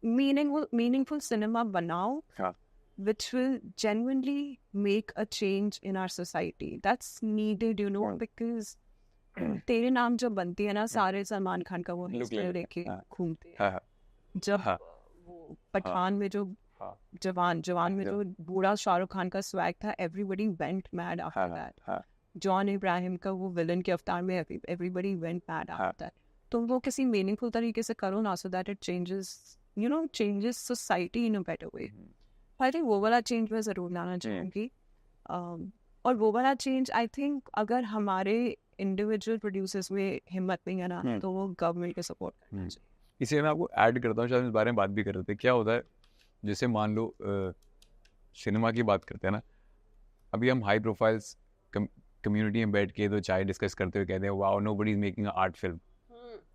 Meaningful cinema banao, which will genuinely make a change in our society. That's needed, you know, because तेरे नाम जब बनती है ना, सारे सलमान खान का वो लेके घूमते हैं. जब वो पठान में जो जवान में जो बूढ़ा शाहरुख खान का स्वैग था, everybody went mad after that. John Ibrahim का वो विलन के अवतार में everybody went mad after that. तो वो किसी मीनिंगफुल तरीके से करो ना, so that it changes society in a better way. I think वो वाला चेंज मैं ज़रूर लाना चाहूँगी. और वो वाला चेंज आई थिंक अगर हमारे इंडिविजुअल प्रोड्यूसर्स में हिम्मत नहीं है ना, तो वो गवर्नमेंट के सपोर्ट करना चाहिए. इसलिए मैं आपको ऐड करता हूँ, शायद इस बारे में बात भी कर रहे थे. क्या होता है, जैसे मान लो सिनेमा की बात करते हैं ना, अभी हम हाई प्रोफाइल्स कम्युनिटी में बैठ के तो चाय डिस्कस करते हुए कहते हैं wow nobody is making art film,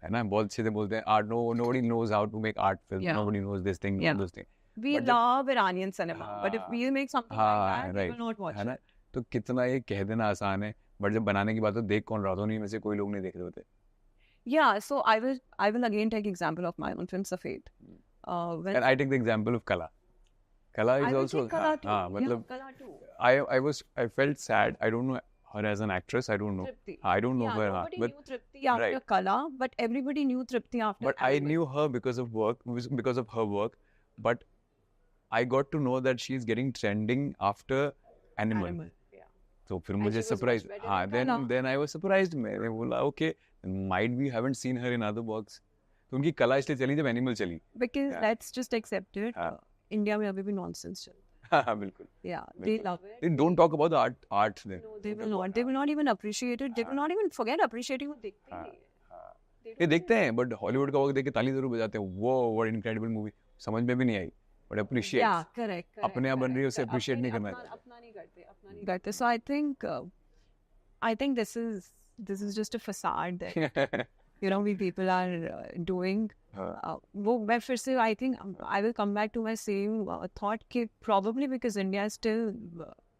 है ना, बहुत अच्छे से बोलते हैं art, nobody knows how to make art film, nobody knows this thing, those thing. We love Iranian cinema, but if we make something like that, we will not watch it. तो कितना ये कह देना आसान है, बट जब बनाने की बात हो देख कौन रहा था, नहीं में से कोई लोग नहीं देख रहे होते. Yeah, so I will again take example of my own film Safed. And I take the example of Kala. Kala is also मतलब I felt sad. I don't know her as an actress. I don't know. I don't know her. Nobody knew Tripti after Kala, but everybody knew Tripti after. But I knew her because of her work. But I got to know that she is getting trending after Animal. So फिर मुझे surprise. Then I was surprised. मैंने बोला okay, might we haven't seen her in other works. तो उनकी कला इसलिए चली जब Animal चली. Because let's just accept it. India में अभी भी nonsense चल. हाँ बिल्कुल. Yeah, they love it. They don't talk about the art there. No, they will not. They will not even appreciate it. They will not even forget appreciating वो देखते ही नहीं. ये देखते हैं, but Hollywood का वक्त देख के ताली जरूर बजाते हैं. वो what incredible movie. समझ में भी नहीं आई. But appreciate. Yeah, correct. अपने आप बन रही है उसे appreciate नहीं करना. अपना नहीं करते. So I think this is just a facade there. you know, we people are doing. वो मैं फिर से I think I will come back to my same thought कि probably because India is still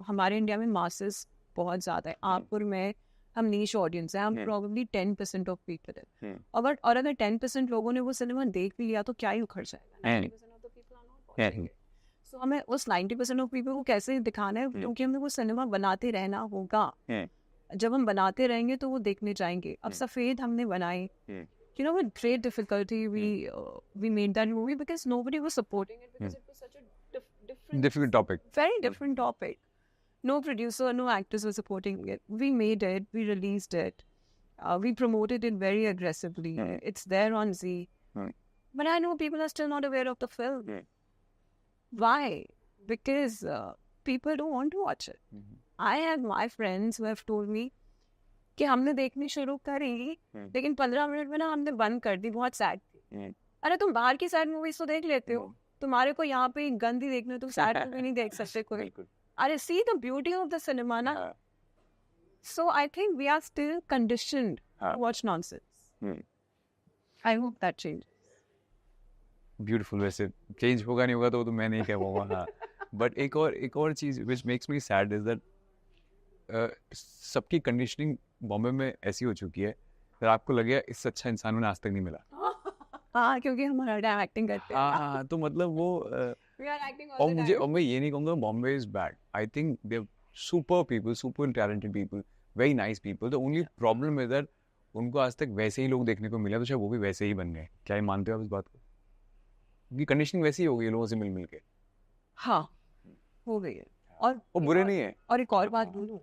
हमारे इंडिया में masses बहुत ज़्यादा है. आप और मैं हम niche audience है. हम probably 10% of people है. और अगर 10% लोगों ने वो सिनेमा देख भी लिया तो क्या ही उखड़ जाएगा. 90% of the people are not watching it. So हमें उस 90% of people को कैसे दिखाना है, क्योंकि हमें वो सिनेमा बनाते रहना होगा. जब हम बनाते रहेंगे तो वो देखने जाएंगे. अब सफेद हमने बनाई, you know, with great difficulty we made that movie because nobody was supporting it because it was such a difficult topic, very different topic. No producer, no actors were supporting it. We made it, we released it, we promoted it very aggressively. It's there on Z, but I know people are still not aware of the film. Why? Because people don't want to watch it. I have my friends who have told me कि हमने देखनी शुरू करी लेकिन 15 minute में ना हमने बंद कर दी, बहुत सैड थी. अरे तुम बाहर की सैड मूवीज तो देख लेते हो, तुम्हारे को यहाँ पे गंदी देखने, तुम सैड मूवी नहीं देख सकते कोई. अरे see the beauty of the cinema ना. So I think we are still conditioned to watch nonsense. I hope that changes. Beautiful. वैसे चेंज होगा नहीं होगा तो मैं नहीं कह पाऊंगा. बट एक और चीज which makes me sad is that सबकी कंडीशनिंग बॉम्बे में ऐसी हो चुकी है फिर आपको लगेगा इससे अच्छा इंसान मैंने आज तक नहीं मिला. हाँ, क्योंकि हम हर टाइम एक्टिंग करते हैं. हाँ, तो मतलब वो और मैं ये नहीं कहूँगा Bombay is bad. I think they super people, super talented people, very nice people. The only problem is that उनको आज तक वैसे ही लोग देखने को मिला तो शायद वो भी वैसे ही बन गए. क्या ये मानते हो आप इस बात को? क्योंकि कंडीशनिंग वैसी ही हो गई लोगों से मिल के. हाँ, हो गई है. और वो बुरे नहीं है. और एक और बात बोलूं,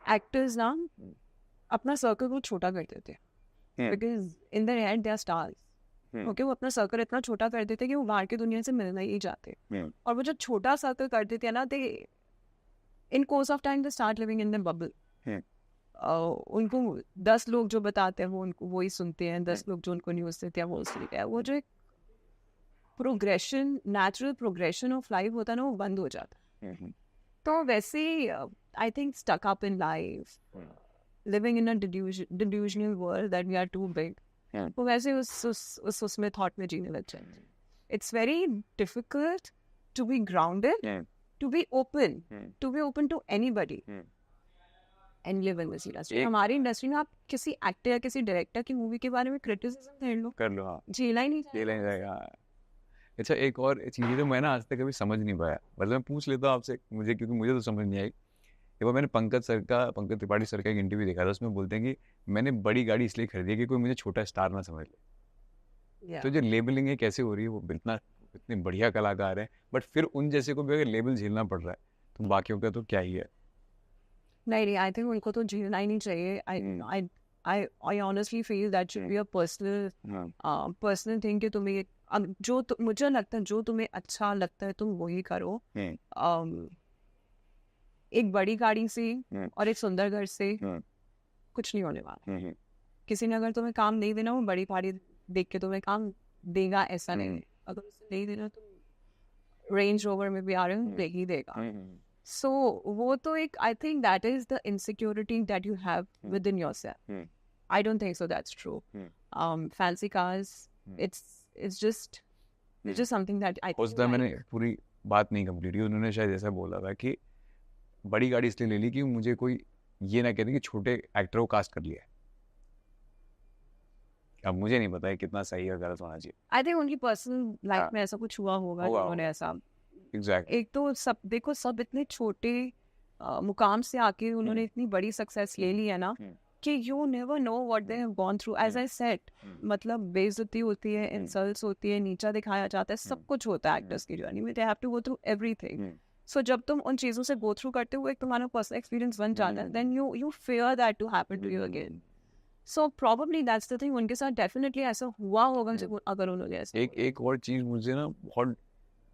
एक्टर्स ना अपना सर्कल को छोटा कर देते हैं because in their head they are stars. Okay, वो अपना सर्कल इतना छोटा कर देते हैं कि वो बाहर की दुनिया से मिलना ही चाहते हैं. और वो जो छोटा सर्कल कर देते हैं ना, they in course of time they start living in the bubble. उनको 10 लोग जो बताते हैं वो उनको वही सुनते हैं. 10 लोग जो उनको न्यूज़ देते हैं वो सुनते हैं. वो जो एक progression, natural progression of life होता है ना, वो बंद हो जाता है. तो वैसे I think stuck up in life, living in a delusional world that we are too big, वो वैसे उसमें थॉट में जीने लग जाएंगे. It's very difficult to be grounded, to be open to anybody and live in this industry. हमारी industry में आप किसी एक्टर या किसी डायरेक्टर की मूवी के बारे में क्रिटिसिज्म कर लो. हाँ, झेला ही नहीं जाएगा. अच्छा, एक और चीज़ तो मैं ना आज तक कभी समझ नहीं पाया. मतलब मैं पूछ लेता हूँ आपसे, मुझे क्योंकि मुझे तो समझ नहीं आई. एक बार मैंने पंकज त्रिपाठी सर का एक इंटरव्यू देखा था. उसमें बोलते हैं कि मैंने बड़ी गाड़ी इसलिए खरीदी है कि कोई मुझे छोटा स्टार ना समझ ले. तो जो लेबलिंग है कैसे हो रही है, वो इतने बढ़िया कलाकार है बट फिर उन जैसे को भी अगर लेबल झेलना पड़ रहा है तो बाकियों का तो क्या ही है. नहीं, आई थिंक उनको तो झेलना ही नहीं चाहिए. I honestly feel that should be a personal thing कि तुम्हें मुझे लगता है जो तुम्हें अच्छा लगता है तुम वही करो. एक बड़ी गाड़ी से और एक सुंदर घर से कुछ नहीं होने वाला. किसी ने अगर तुम्हें काम नहीं देना, वो बड़ी गाड़ी देख के तुम्हें काम देगा ऐसा नहीं. अगर उसे नहीं देना तो रेंज रोवर में भी आ रहे हो दे ही देगा. सो वो तो एक आई think that is the insecurity that you have with in yourself. I don't think so that's true. Fancy cars, it's just something that I think मैंने पूरी बात नहीं कंप्लीट की. उन्होंने शायद ऐसा बोला था कि बड़ी गाड़ी इसलिए ले ली कि मुझे कोई ये ना कहते कि छोटे एक्टर को कास्ट कर लिया. अब मुझे नहीं पता है कितना सही है गलत होना चाहिए. I think उनकी पर्सनल लाइफ में ऐसा कुछ हुआ होगा कि उन्होंने ऐसा. Exactly. एक तो सब इतने छोटे मुकाम से आके उन्होंने इतनी बड़ी सक्सेस ले ली है ना कि you never know what they have gone through. As I said, मतलब बेइज्जती होती है, इंसल्ट्स होती है, नीचा दिखाया जाता है, सब कुछ होता है एक्टर्स की जर्नी में. They have to go through everything. So जब तुम उन चीज़ों से go through करते हो, एक तुम्हारा पर्सनल एक्सपीरियंस बन जाता है. Then you fear that to happen to you again. So probably that's the thing. उनके साथ definitely ऐसा हुआ होगा अगर उन्होंने ऐसा. एक और चीज़ मुझे ना बहुत,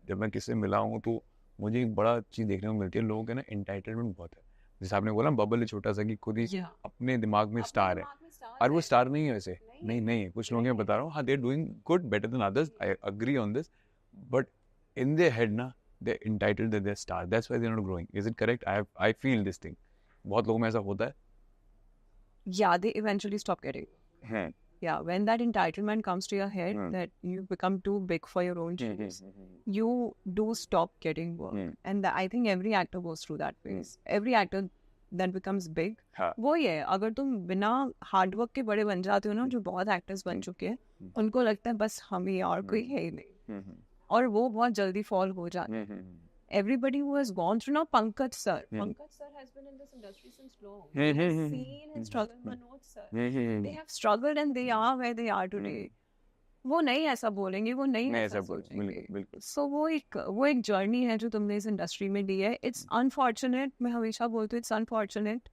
जब मैं किससे मिला हूँ तो मुझे एक बड़ा चीज़ देखने को मिलती है. लोगों के ना एंटाइटलमेंट बहुत है. जैसे आपने बोला बबल है छोटा सा कि खुद ही अपने दिमाग में स्टार है और वो स्टार नहीं है. वैसे नहीं कुछ लोग मैं बता रहा हूँ, हाँ they are doing good, better than others, I agree on this, but in their head ना they entitled that they are star, that's why they are not growing. Is it correct? I feel this thing. बहुत लोगों में ऐसा होता है. Yeah, they eventually stop getting. Hmm. Yeah, when that entitlement comes to your head Hmm. that you become too big for your own shoes, you do stop getting work. Hmm. And I think every actor goes through that phase. Every actor that becomes big, हाँ. वो ये है, अगर तुम बिना hard work के बड़े बन जाते हो ना, जो बहुत एक्टर्स बन चुके हैं, उनको लगता है बस हम ही और कोई है ही नहीं, और वो बहुत जल्दी फॉल हो जाते हैं. Everybody who has gone through, now Pankaj sir has been in this industry since long. He has seen his struggle. Manoj sir, they have struggled and they are where they are today. वो नहीं ऐसा बोलेंगे, वो नहीं ऐसा सोचेंगे. So वो एक जर्नी है जो तुमने इस इंडस्ट्री में ली है. It's unfortunate, मैं हमेशा बोलती हूँ, it's unfortunate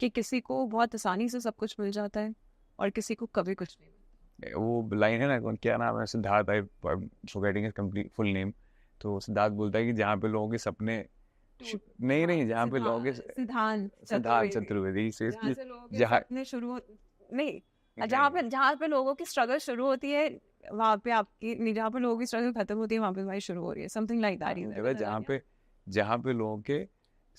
कि किसी को बहुत आसानी से सब कुछ मिल जाता है और किसी को कभी कुछ नहीं मिलता. वो लाइन है ना, क्या नाम है, Siddharth, I forgetting his complete full name. तो सिद्धार्थ बोलता है कि जहाँ पे लोगों के सपने नहीं जहाँ पे लोगों के सिद्धांत चतुर्वेदी से जहाँ शुरू नहीं, जहाँ पे लोगों की स्ट्रगल शुरू होती है वहाँ पे आपकी, जहाँ पे लोगों की स्ट्रगल खत्म होती है वहाँ पे तुम्हारी शुरू हो रही है. Something like that. जहाँ पे लोगों के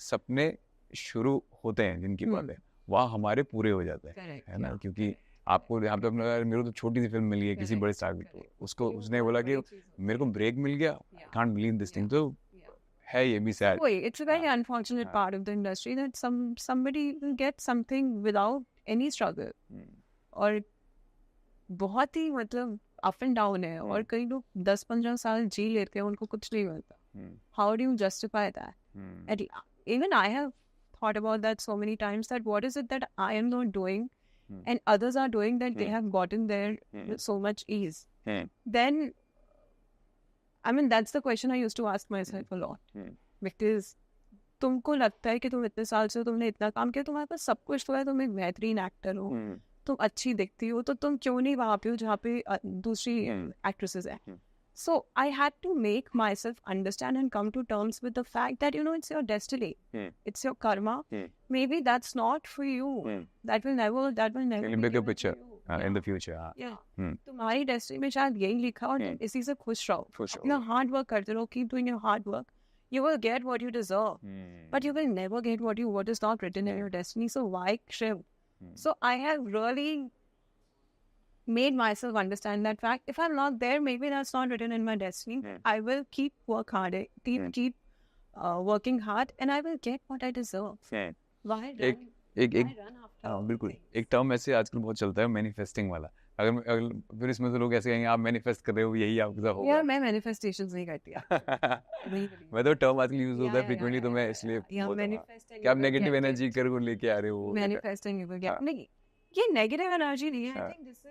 सपने शुरू होते हैं, जिनकी बात है, वहाँ हमारे पूरे हो जाते हैं, है ना. क्योंकि आपको यहाँ पे मेरे को तो छोटी सी फिल्म मिल गई किसी बड़े स्टार की, उसको उसने बोला कि मेरे को ब्रेक मिल गया, कांट बिलीव दिस थिंग. तो है ये भी sad. It's a very unfortunate part of the industry that somebody will get something without any struggle. और बहुत ही मतलब अप एंड डाउन है, और कई लोग 10-15 साल जी लेते हैं, उनको कुछ नहीं मिलता. How do you justify that? And even I have thought about that so many times, that what is it that I am not doing and others are doing that they have gotten there with so much ease. Then I mean that's the question I used to ask myself a lot. Because तुमको लगता है कि तुम इतने साल से तुमने इतना काम किया, तुम्हारे पास सब कुछ तो है, तुम एक बेहतरीन एक्टर हो, तुम अच्छी दिखती हो, तो तुम क्यों नहीं वहाँ पे हो जहाँ पे दूसरी एक्ट्रेसेस है. So I had to make myself understand and come to terms with the fact that, you know, it's your destiny. It's your karma. Maybe that's not for you. That will never In the bigger picture, in the future. Yeah. तुम्हारी destiny में शायद यही लिखा, और तुम इसी से खुश रहो. अपना hard work करते रहो, keep doing your hard work. You will get what you deserve. But you will never get what is not written in your destiny. So why shriv? So I have really made myself understand that fact. If I'm not there, maybe that's not written in my destiny. I will keep keep working hard, and I will get what I deserve. Why run after? बिल्कुल. एक term ऐसे आजकल बहुत चलता है, manifesting वाला. अगर फिर इसमें तो लोग ऐसे कहेंगे आप मैनिफेस्ट कर रहे हो, यही आपके साथ होगा. यार मैं मैनिफेस्टेशंस नहीं करती. मैं तो टर्म आजकल यूज होता है फ्रीक्वेंटली, तो मैं इसलिए क्या आप नेगेटिव एनर्जी कर लेके आ रहे हो. मैनिफेस्टिंग नहीं, ये नेगेटिव एनर्जी नहीं है.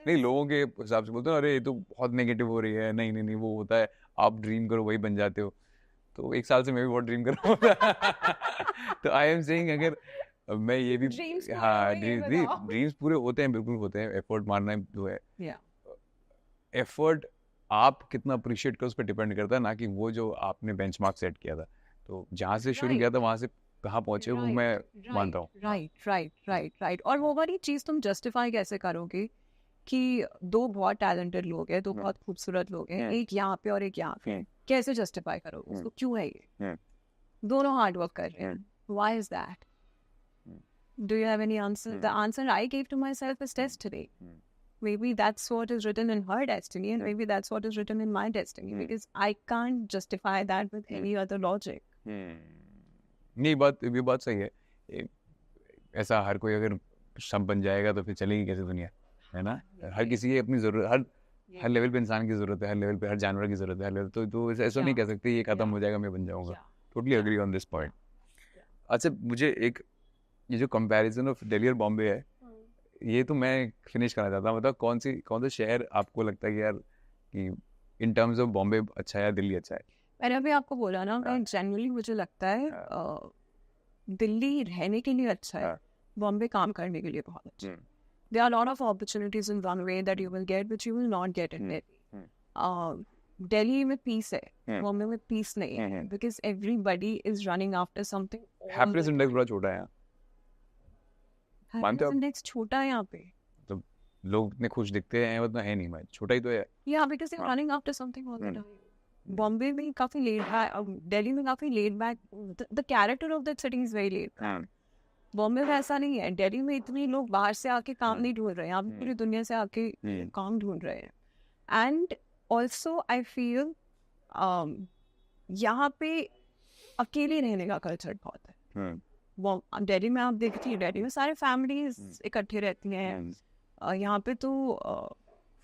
नहीं, लोगों के हिसाब से बोलते हैं अरे ये तो बहुत नेगेटिव हो रही है. नहीं वो होता है, आप ड्रीम करो वही बन जाते हो. तो एक साल से मैं भी बहुत ड्रीम कर रहा हूँ. तो आई एम सेइंग, अगर मैं ये भी ड्रीम्स पूरे होते हैं, बिल्कुल होते हैं. एफर्ट मारना जो है, एफर्ट आप कितना अप्रिशिएट करो उस पर डिपेंड करता है, ना कि वो जो आपने बेंचमार्क सेट किया था. तो जहाँ से शुरू किया था वहाँ से कहाँ पहुंचे वो मैं मानता हूँ. राइट. और वो वाली चीज तुम जस्टिफाई कैसे करोगे कि दो बहुत टैलेंटेड लोग हैं, दो बहुत खूबसूरत लोग हैं, एक यहाँ पे और एक यहाँ पे, कैसे जस्टिफाई करोगे उसको? क्यों है ये? दोनों हार्ड वर्क कर रहे हैं. Why is that? Do you have any answer? The answer I gave to myself is destiny. Maybe that's what is written in her destiny, and maybe that's what is written in my destiny, because I can't justify that with any other logic. नहीं, ये बात सही है. ऐसा हर कोई अगर सब बन जाएगा तो फिर चलेगी कैसे दुनिया, है ना. हर किसी की अपनी जरूरत, हर लेवल पे इंसान की जरूरत है, हर लेवल पे हर जानवर की जरूरत है, हर लेवल. तो ऐसा नहीं कह सकते ये खत्म हो जाएगा मैं बन जाऊंगा. Totally agree on this point. अच्छा, मुझे एक ये जो कंपैरिजन ऑफ दिल्ली और बॉम्बे है, ये तो मैं फिनिश करना चाहता हूँ. मतलब कौन सा शहर आपको लगता है कि यार कि इन टर्म्स ऑफ बॉम्बे अच्छा है या दिल्ली अच्छा है? मैंने अभी आपको बोला ना, जनरली मुझे लगता है दिल्ली रहने के लिए अच्छा है, बॉम्बे काम करने के लिए बहुत अच्छा है. There are a lot of opportunities in one way that you will get, which you will not get in Delhi. Delhi में peace है, बॉम्बे में peace नहीं है, because everybody is running after something. Happiness index बड़ा छोटा है. Happiness index छोटा है यहाँ पे. तो लोग इतने खुश दिखते हैं, उतना है नहीं भाई, छोटा ही तो है. Yeah, because they're running after something all the time. Bombay में काफी laid back, दिल्ली में काफी laid back. The character of that city is very laid back. Bombay में ऐसा नहीं है. दिल्ली में इतने लोग बाहर से आके काम नहीं ढूंढ रहे हैं, आप पूरी दुनिया से आके काम ढूंढ रहे हैं. एंड ऑल्सो आई फील यहाँ पे अकेले रहने का कल्चर बहुत है. वो दिल्ली में आप देखती है, दिल्ली में सारे फैमिलीज इकट्ठे रहती हैं. यहाँ पे तो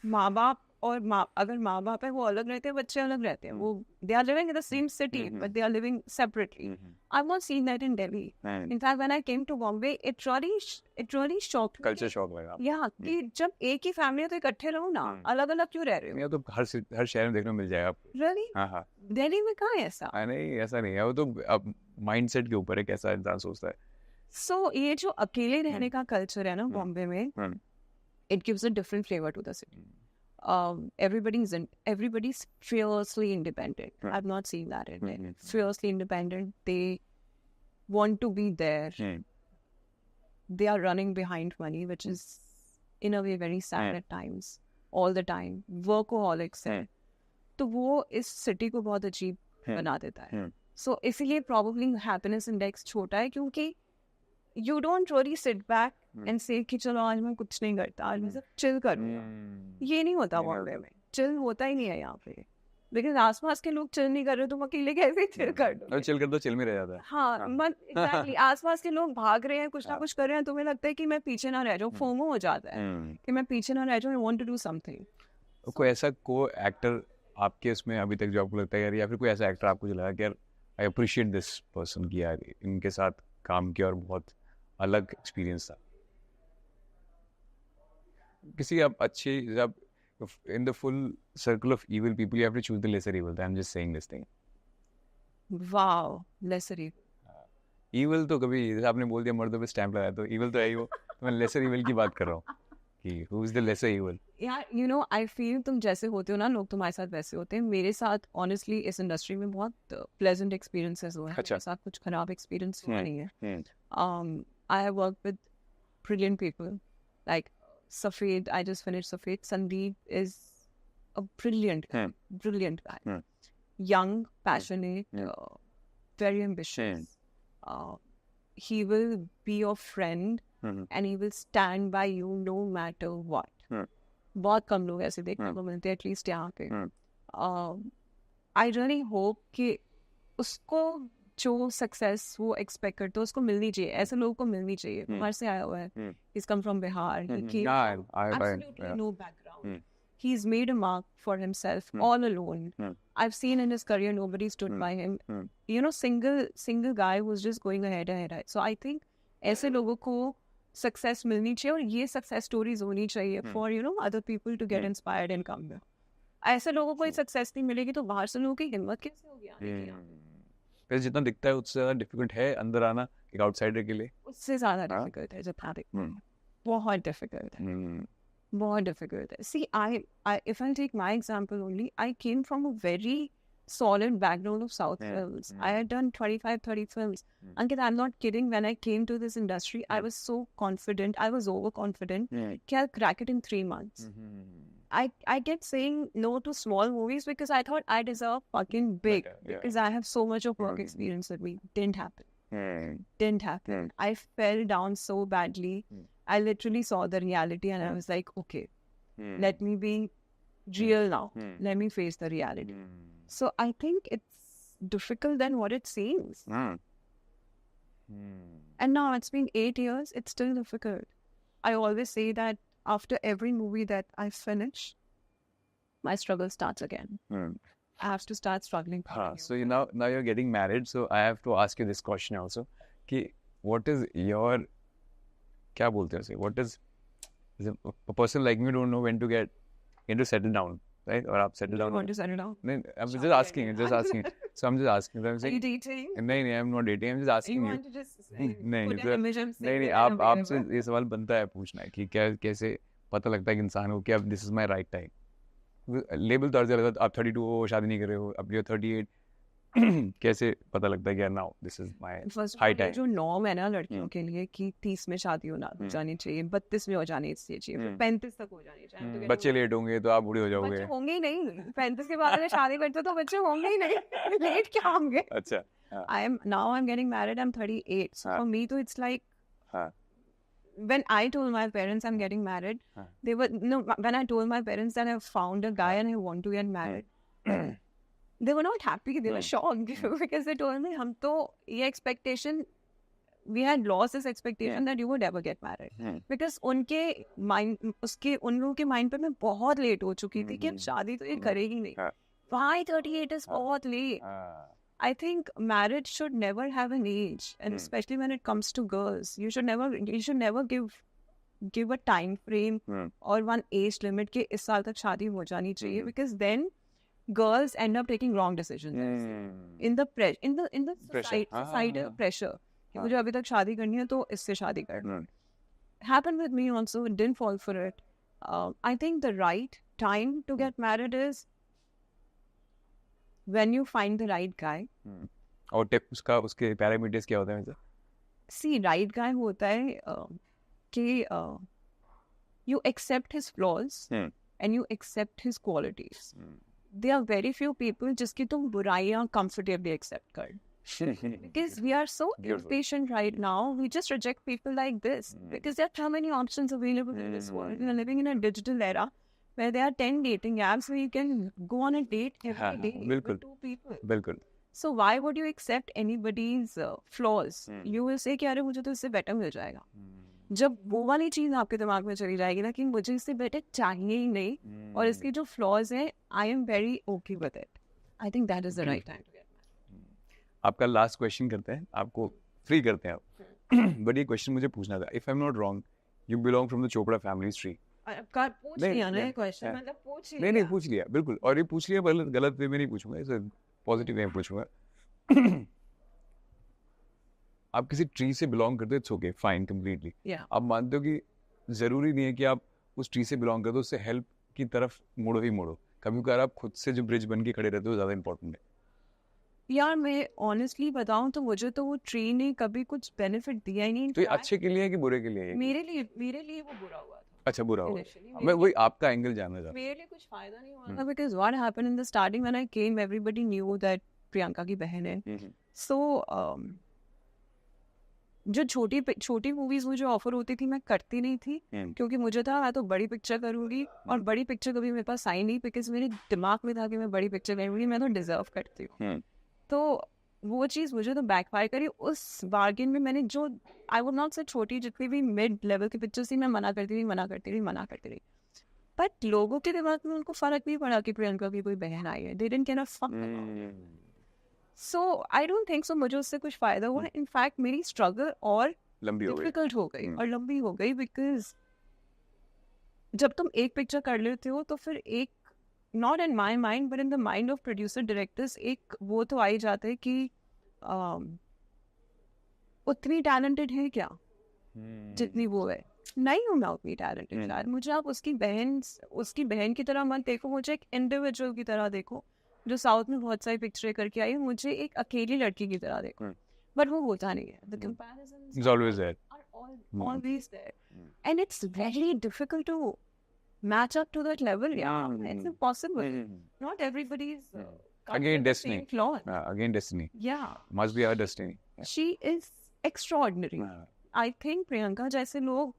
माँ बाप और अगर माँ बाप है वो अलग रहते हैं, बच्चे अलग रहते हैं. वो they are living in the same city but they are living separately. I have not seen that in Delhi. In fact when I came to Bombay it really shocked. Culture shock लगा. या कि जब एक ही फैमिली है तो इकट्ठे रहो ना, अलग अलग क्यों रह रहे हो? ये तो हर शहर में देखने को मिल जाएगा आपको. रियली? हाँ. दिल्ली में कहाँ है ऐसा? नहीं, ऐसा नहीं है. वो तो अब माइंडसेट के ऊपर है, कैसा इंसान सोचता है. सो ये जो अकेले रहने का कल्चर है ना बॉम्बे में, it gives a different flavor to the city. Everybody's fiercely independent. I've not seen that in it. Fiercely independent. They want to be there. They are running behind money, which is in a way very sad at times. All the time. Workaholics है. तो वो इस city को बहुत अजीब बना देता है. So इसीलिए probably happiness index छोटा है, क्योंकि you don't really sit back and say कि चलो आज मैं कुछ नहीं करता, आज मैं सिर्फ चिल करूँगा. ये नहीं होता बॉम्बे में. चिल होता ही नहीं है यहाँ पे. लेकिन आसपास के लोग चिल नहीं कर रहे, तुम अकेले कैसे चिल कर दो? चिल कर दो, चिल में रह जाता है. हाँ, मत एग्जैक्टली. आसपास के लोग भाग रहे हैं, कुछ ना कुछ कर रहे हैं, तुम्हें लगता है कि मैं पीछे ना रह जाऊँ. फोमो हो जाता है कि मैं पीछे ना रह जाऊँ. I want to do something. कोई ऐसा को एक्टर आपके इसमें अभी तक जो आपको लगता है यार, या फिर कोई ऐसा एक्टर आपको जो लगा कि यार आई अप्रिशिएट दिस पर्सन की, यार इनके साथ काम किया और बहुत अलग एक्सपीरियंस था? किसी आप अच्छे, जब in the full circle of evil people you have to choose the lesser evil. I'm just saying this thing. Wow, lesser evil. Evil तो कभी, जैसे आपने बोल दिया मर्दों पे स्टैंप लगाया, तो evil तो है ही वो. तो मैं lesser evil की बात कर रहा हूँ कि who is the lesser evil. यार you know I feel तुम जैसे होते हो ना, लोग तुम्हारे साथ वैसे होते हैं. मेरे साथ honestly इस इंडस्ट्री में बहुत pleasant experiences हुए हैं. मेरे साथ कुछ खराब experience हुआ नहीं है. I have worked with brilliant people like Safed. I just finished Safed. Sandeep is a brilliant guy. Young, passionate, very ambitious. He will be your friend and he will stand by you no matter what. बहुत कम लोग ऐसे देखने को मिलते हैं, at least यहाँ पे. I really hope कि उसको जो सक्सेस वो एक्सपेक्ट करते हो उसको मिलनी चाहिए. ऐसे लोगों को मिलनी चाहिए. बाहर से आया हुआ है. He's come from Bihar. He came from absolutely no background. He's made a mark for himself all alone. I've seen in his career nobody stood by him. You know, single guy who's just going ahead. So I think ऐसे लोगों को success मिलनी चाहिए, और ये success stories होनी चाहिए for you know other people to get inspired and come here. ऐसे लोगों को सक्सेस नहीं मिलेगी तो बाहर से लोगों की हिम्मत कैसे होगी आने की? वैसे जितना दिखता है उससे ज़्यादा डिफिकल्ट है अंदर आना एक आउटसाइडर के लिए. उससे ज़्यादा डिफिकल्ट है जितना दिखता है. बहुत डिफिकल्ट है. बहुत डिफिकल्ट है. See, if I take my example only, I came from a very solid background of South films. I had done 25-30 films. Ankit, I'm not kidding. When I came to this industry, I was so confident. I was overconfident. I'll crack it in 3 months. I kept saying no to small movies because I thought I deserve fucking big. Because I have so much of work experience with me. Didn't happen. Didn't happen. I fell down so badly. I literally saw the reality and I was like, okay, let me be real now. Let me face the reality. So I think it's difficult than what it seems. And now it's been 8 years, it's still difficult. I always say that after every movie that I finish, my struggle starts again. I have to start struggling. So now you're getting married, so I have to ask you this question also. Ki, what is your, क्या बोलते हैं उसे? What is a person like me don't know when to get into settle down, right? Or आप settle down. You want to settle down? नहीं, I'm just asking. So I'm just asking. Are you dating? नहीं, I'm not dating. I'm just asking you. You want to just नहीं, आपसे ये सवाल बनता है पूछना कि क्या कैसे पता लगता है कि इंसान को कि अब this is my right time. Label तो अर्ज़ लगता है आप 32 हो, शादी नहीं कर रहे हो, अब you're 38. कैसे पता लगता है कि now this is my high time? जो नॉर्म है ना लड़कियों के लिए कि 30 में शादी हो जानी चाहिए, 32 में हो जानी चाहिए, 35 तक हो जानी चाहिए. बच्चे लेट होंगे तो आप बूढ़े हो जाओगे. बच्चे होंगे ही नहीं. 35 के बाद अगर शादी करते तो बच्चे होंगे ही नहीं. लेट क्या होंगे? अच्छा. I'm getting married. I'm 38. So for me, तो it's like हाँ. When I told my parents I'm getting married, they were when I told my parents that I found a guy and I want to get married, they were not happy. They were shocked because they told me, हम तो ये expectation, we had lost this expectation that you would ever get married. Because उनके mind, उन लोगों के mind पे मैं बहुत late हो चुकी थी कि अब शादी तो ये करेगी नहीं. Why 38 is बहुत late? I think marriage should never have an age, and especially when it comes to girls, you should never give a time frame or one age limit कि इस साल तक शादी हो जानी चाहिए, because then girls end up taking wrong decisions in the societal pressure कि मुझे अभी तक शादी करनी है तो इससे शादी करना. Happened with me also, didn't fall for it. I think the right time to get married is when you find the right guy. और उसके पैरामीटर्स क्या होते हैं वैसे? See, right guy होता है कि you accept his flaws and you accept his qualities. There are very few people जिसकी तुम बुराइयां comfortably accept कर. Because we are so impatient right now, we just reject people like this because there are so many options available in this world. We are living in a digital era where there are 10 dating apps where you can go on a date every day with two people. बिल्कुल. So why would you accept anybody's flaws? You will say कि अरे मुझे तो इससे better मिल जाएगा. जब वो वाली चीज आपके दिमाग में चली जाएगी ना कि मुझे इससे better चाहिए ही नहीं और इसके जो flaws हैं, I am very okay with it. I think that is the right time to get married. आपका लास्ट क्वेश्चन करते हैं, आपको फ्री करते हैं आप. बट ये क्वेश्चन मुझे पूछना था. If I am not wrong, you belong from the Chopra family tree. पूछ लिया ना ये क्वेश्चन, मतलब पूछ लिया. नहीं पूछ लिया, बिल्कुल. और ये पूछ लिया, गलत वे में नहीं पूछूंगा, इसे पॉजिटिव वे में पूछूंगा. आप किसी ट्री से बिलोंग करते हो, इट्स ओके, फाइन, कंप्लीटली. आप मानते हो कि जरूरी नहीं है कि आप उस ट्री से बिलोंग करते हो, उससे हेल्प की तरफ मुड़ो ही मुड़ो. कभी कभार आप खुद से जो ब्रिज बन के खड़े रहते हो ज्यादा इंपॉर्टेंट है. यार मैं ऑनेस्टली बताऊं तो मुझे तो वो ट्री ने कभी कुछ बेनिफिट दिया ही नहीं. तो ये अच्छे के लिए है कि बुरे के लिए है? मेरे लिए वो बुरा हुआ था. अच्छा, बुरा हुआ. मैं वही आपका एंगल जानना चाहता हूं. मेरे लिए कुछ फायदा नहीं हुआ था because what happened in the starting when I came, everybody knew that Priyanka की बहन है. So जो छोटी मूवीज मुझे ऑफर होती थी मैं करती नहीं थी क्योंकि मुझे था मैं तो बड़ी पिक्चर करूंगी और बड़ी पिक्चर कभी मेरे पास आई नहीं बिकॉज मेरे दिमाग में था कि मैं बड़ी पिक्चर करूंगी, मैं तो डिजर्व करती हूँ. तो वो चीज़ मुझे तो बैकफायर करी. उस बार्गेन में मैंने जो आई वुड नॉट से छोटी जितनी भी मिड लेवल की पिक्चर्स थी मैं मना करती रही. बट लोगों के दिमाग में उनको फर्क नहीं पड़ा कि प्रियंका की कोई बहन आई है. They didn't care a fuck. So I don't think सो मुझे उससे कुछ फायदा हुआ. इनफैक्ट मेरी स्ट्रगल और डिफिकल्ट हो गई और लंबी हो गई बिकॉज जब तुम एक पिक्चर कर लेते हो तो फिर एक not in my mind but in the mind of producer directors एक वो तो आ ही जाता है कि उतनी टैलेंटेड है क्या जितनी वो है. नहीं हूँ मैं उतनी टैलेंटेड यार. मुझे आप उसकी बहन की तरह मत देखो, मुझे एक इंडिविजुअल की तरह देखो जो साउथ में बहुत सारी पिक्चरें करके आई. मुझे एक अकेली लड़की की तरह देखो. बट वो होता नहीं है. The comparisons is always there. are always there. And it's very difficult to match up to that level. Yeah, it's impossible. Not everybody is again destiny. Again destiny. Yeah. Must be our destiny. She is extraordinary. I think Priyanka जैसे लोग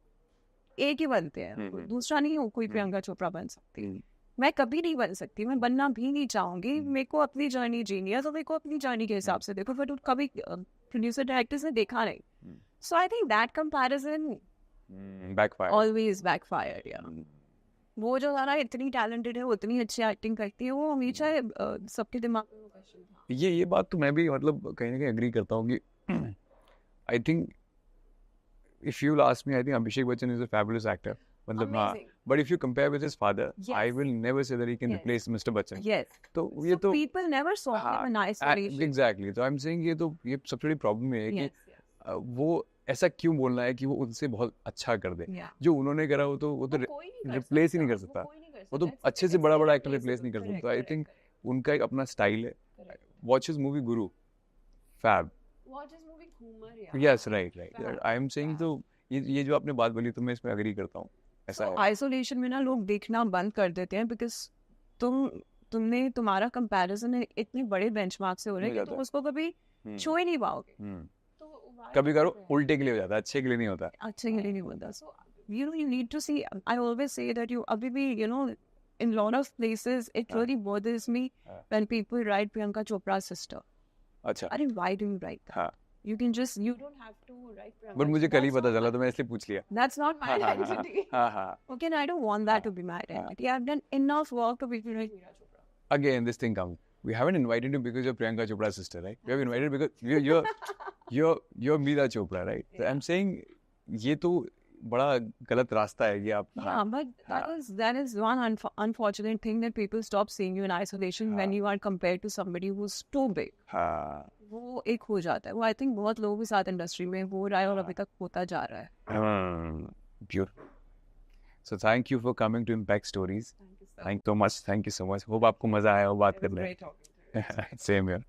एक ही बनते हैं, दूसरा नहीं हो कोई प्रियंका चोपड़ा बन सकती. मैं कभी नहीं बन सकती, मैं बनना भी नहीं चाहूंगी. मेरे को अपनी जर्नी जीनी है तो मेरे को अपनी जर्नी के हिसाब से देखो. बट कभी प्रोड्यूसर डायरेक्टर्स ने देखा नहीं. So I think that comparison always backfired. या वो जो सारा इतनी टैलेंटेड है, उतनी अच्छी एक्टिंग करती है, वो हमेशा सबके दिमाग में क्वेश्चन था. ये बात तो मैं भी मतलब कहीं ना कहीं एग्री करता हूँ कि I think if you ask me, I think Abhishek Bachchan is a fabulous actor. मतलब हाँ, but if you compare with his father, I will never say that he can replace Mr. Bachchan. Yes. तो ये तो people never saw him in isolation. Exactly. तो I'm saying ये सबसे बड़ी problem है कि वो ऐसा क्यों बोलना है कि वो उनसे बहुत अच्छा कर दे. जो उन्होंने करा वो तो रिप्लेस ही नहीं कर सकता. वो तो अच्छे से बड़ा एक्टर रिप्लेस नहीं कर सकता. आई थिंक उनका एक अपना स्टाइल है. Watch his movie Guru. Fab. Watch his movie Kumar. Yes, right. I am saying तो ये जो आपने बात बोली तो मैं इसमें एग्री करता हूँ. आइसोलेशन में ना लोग देखना बंद कर देते हैं बिकॉज तुम्हारा कंपैरिजन इतने बड़े बेंचमार्क से हो रहा है कि तुम उसको कभी छू ही नहीं पाओगे. तो कभी करो उल्टे के लिए हो जाता है, अच्छे के लिए नहीं होता. अच्छे के लिए नहीं बोलता. So you need to see. I always say that you अभी भी in lot of places it really bothers me when people write Priyanka Chopra's sister. अच्छा. अरे why do you write that? हाँ. You don't have to write Priyanka. But मुझे कल ही पता चला तो मैं इसलिए पूछ लिया. That's not my identity. हाँ हाँ. Okay, and I don't want that to be my identity. I've done enough work to be like Meera Chopra. Again, this thing comes. We haven't invited you because you're Priyanka Chopra's sister, right? We have invited because you're Meera Chopra, right? So I'm saying ये तो बड़ा गलत रास्ता है ये आप. Yeah, but that is one unfortunate thing that people stop seeing you in isolation when you are compared to somebody who's too big. हाँ. वो एक हो जाता है. वो I think बहुत लोगों के साथ इंडस्ट्री में हो रहा है और अभी तक होता जा रहा है. Beautiful. So thank you for coming to Impact Stories. Thank you so much. Hope आपको मजा आया हो बात करने. Great talking to you. Same here.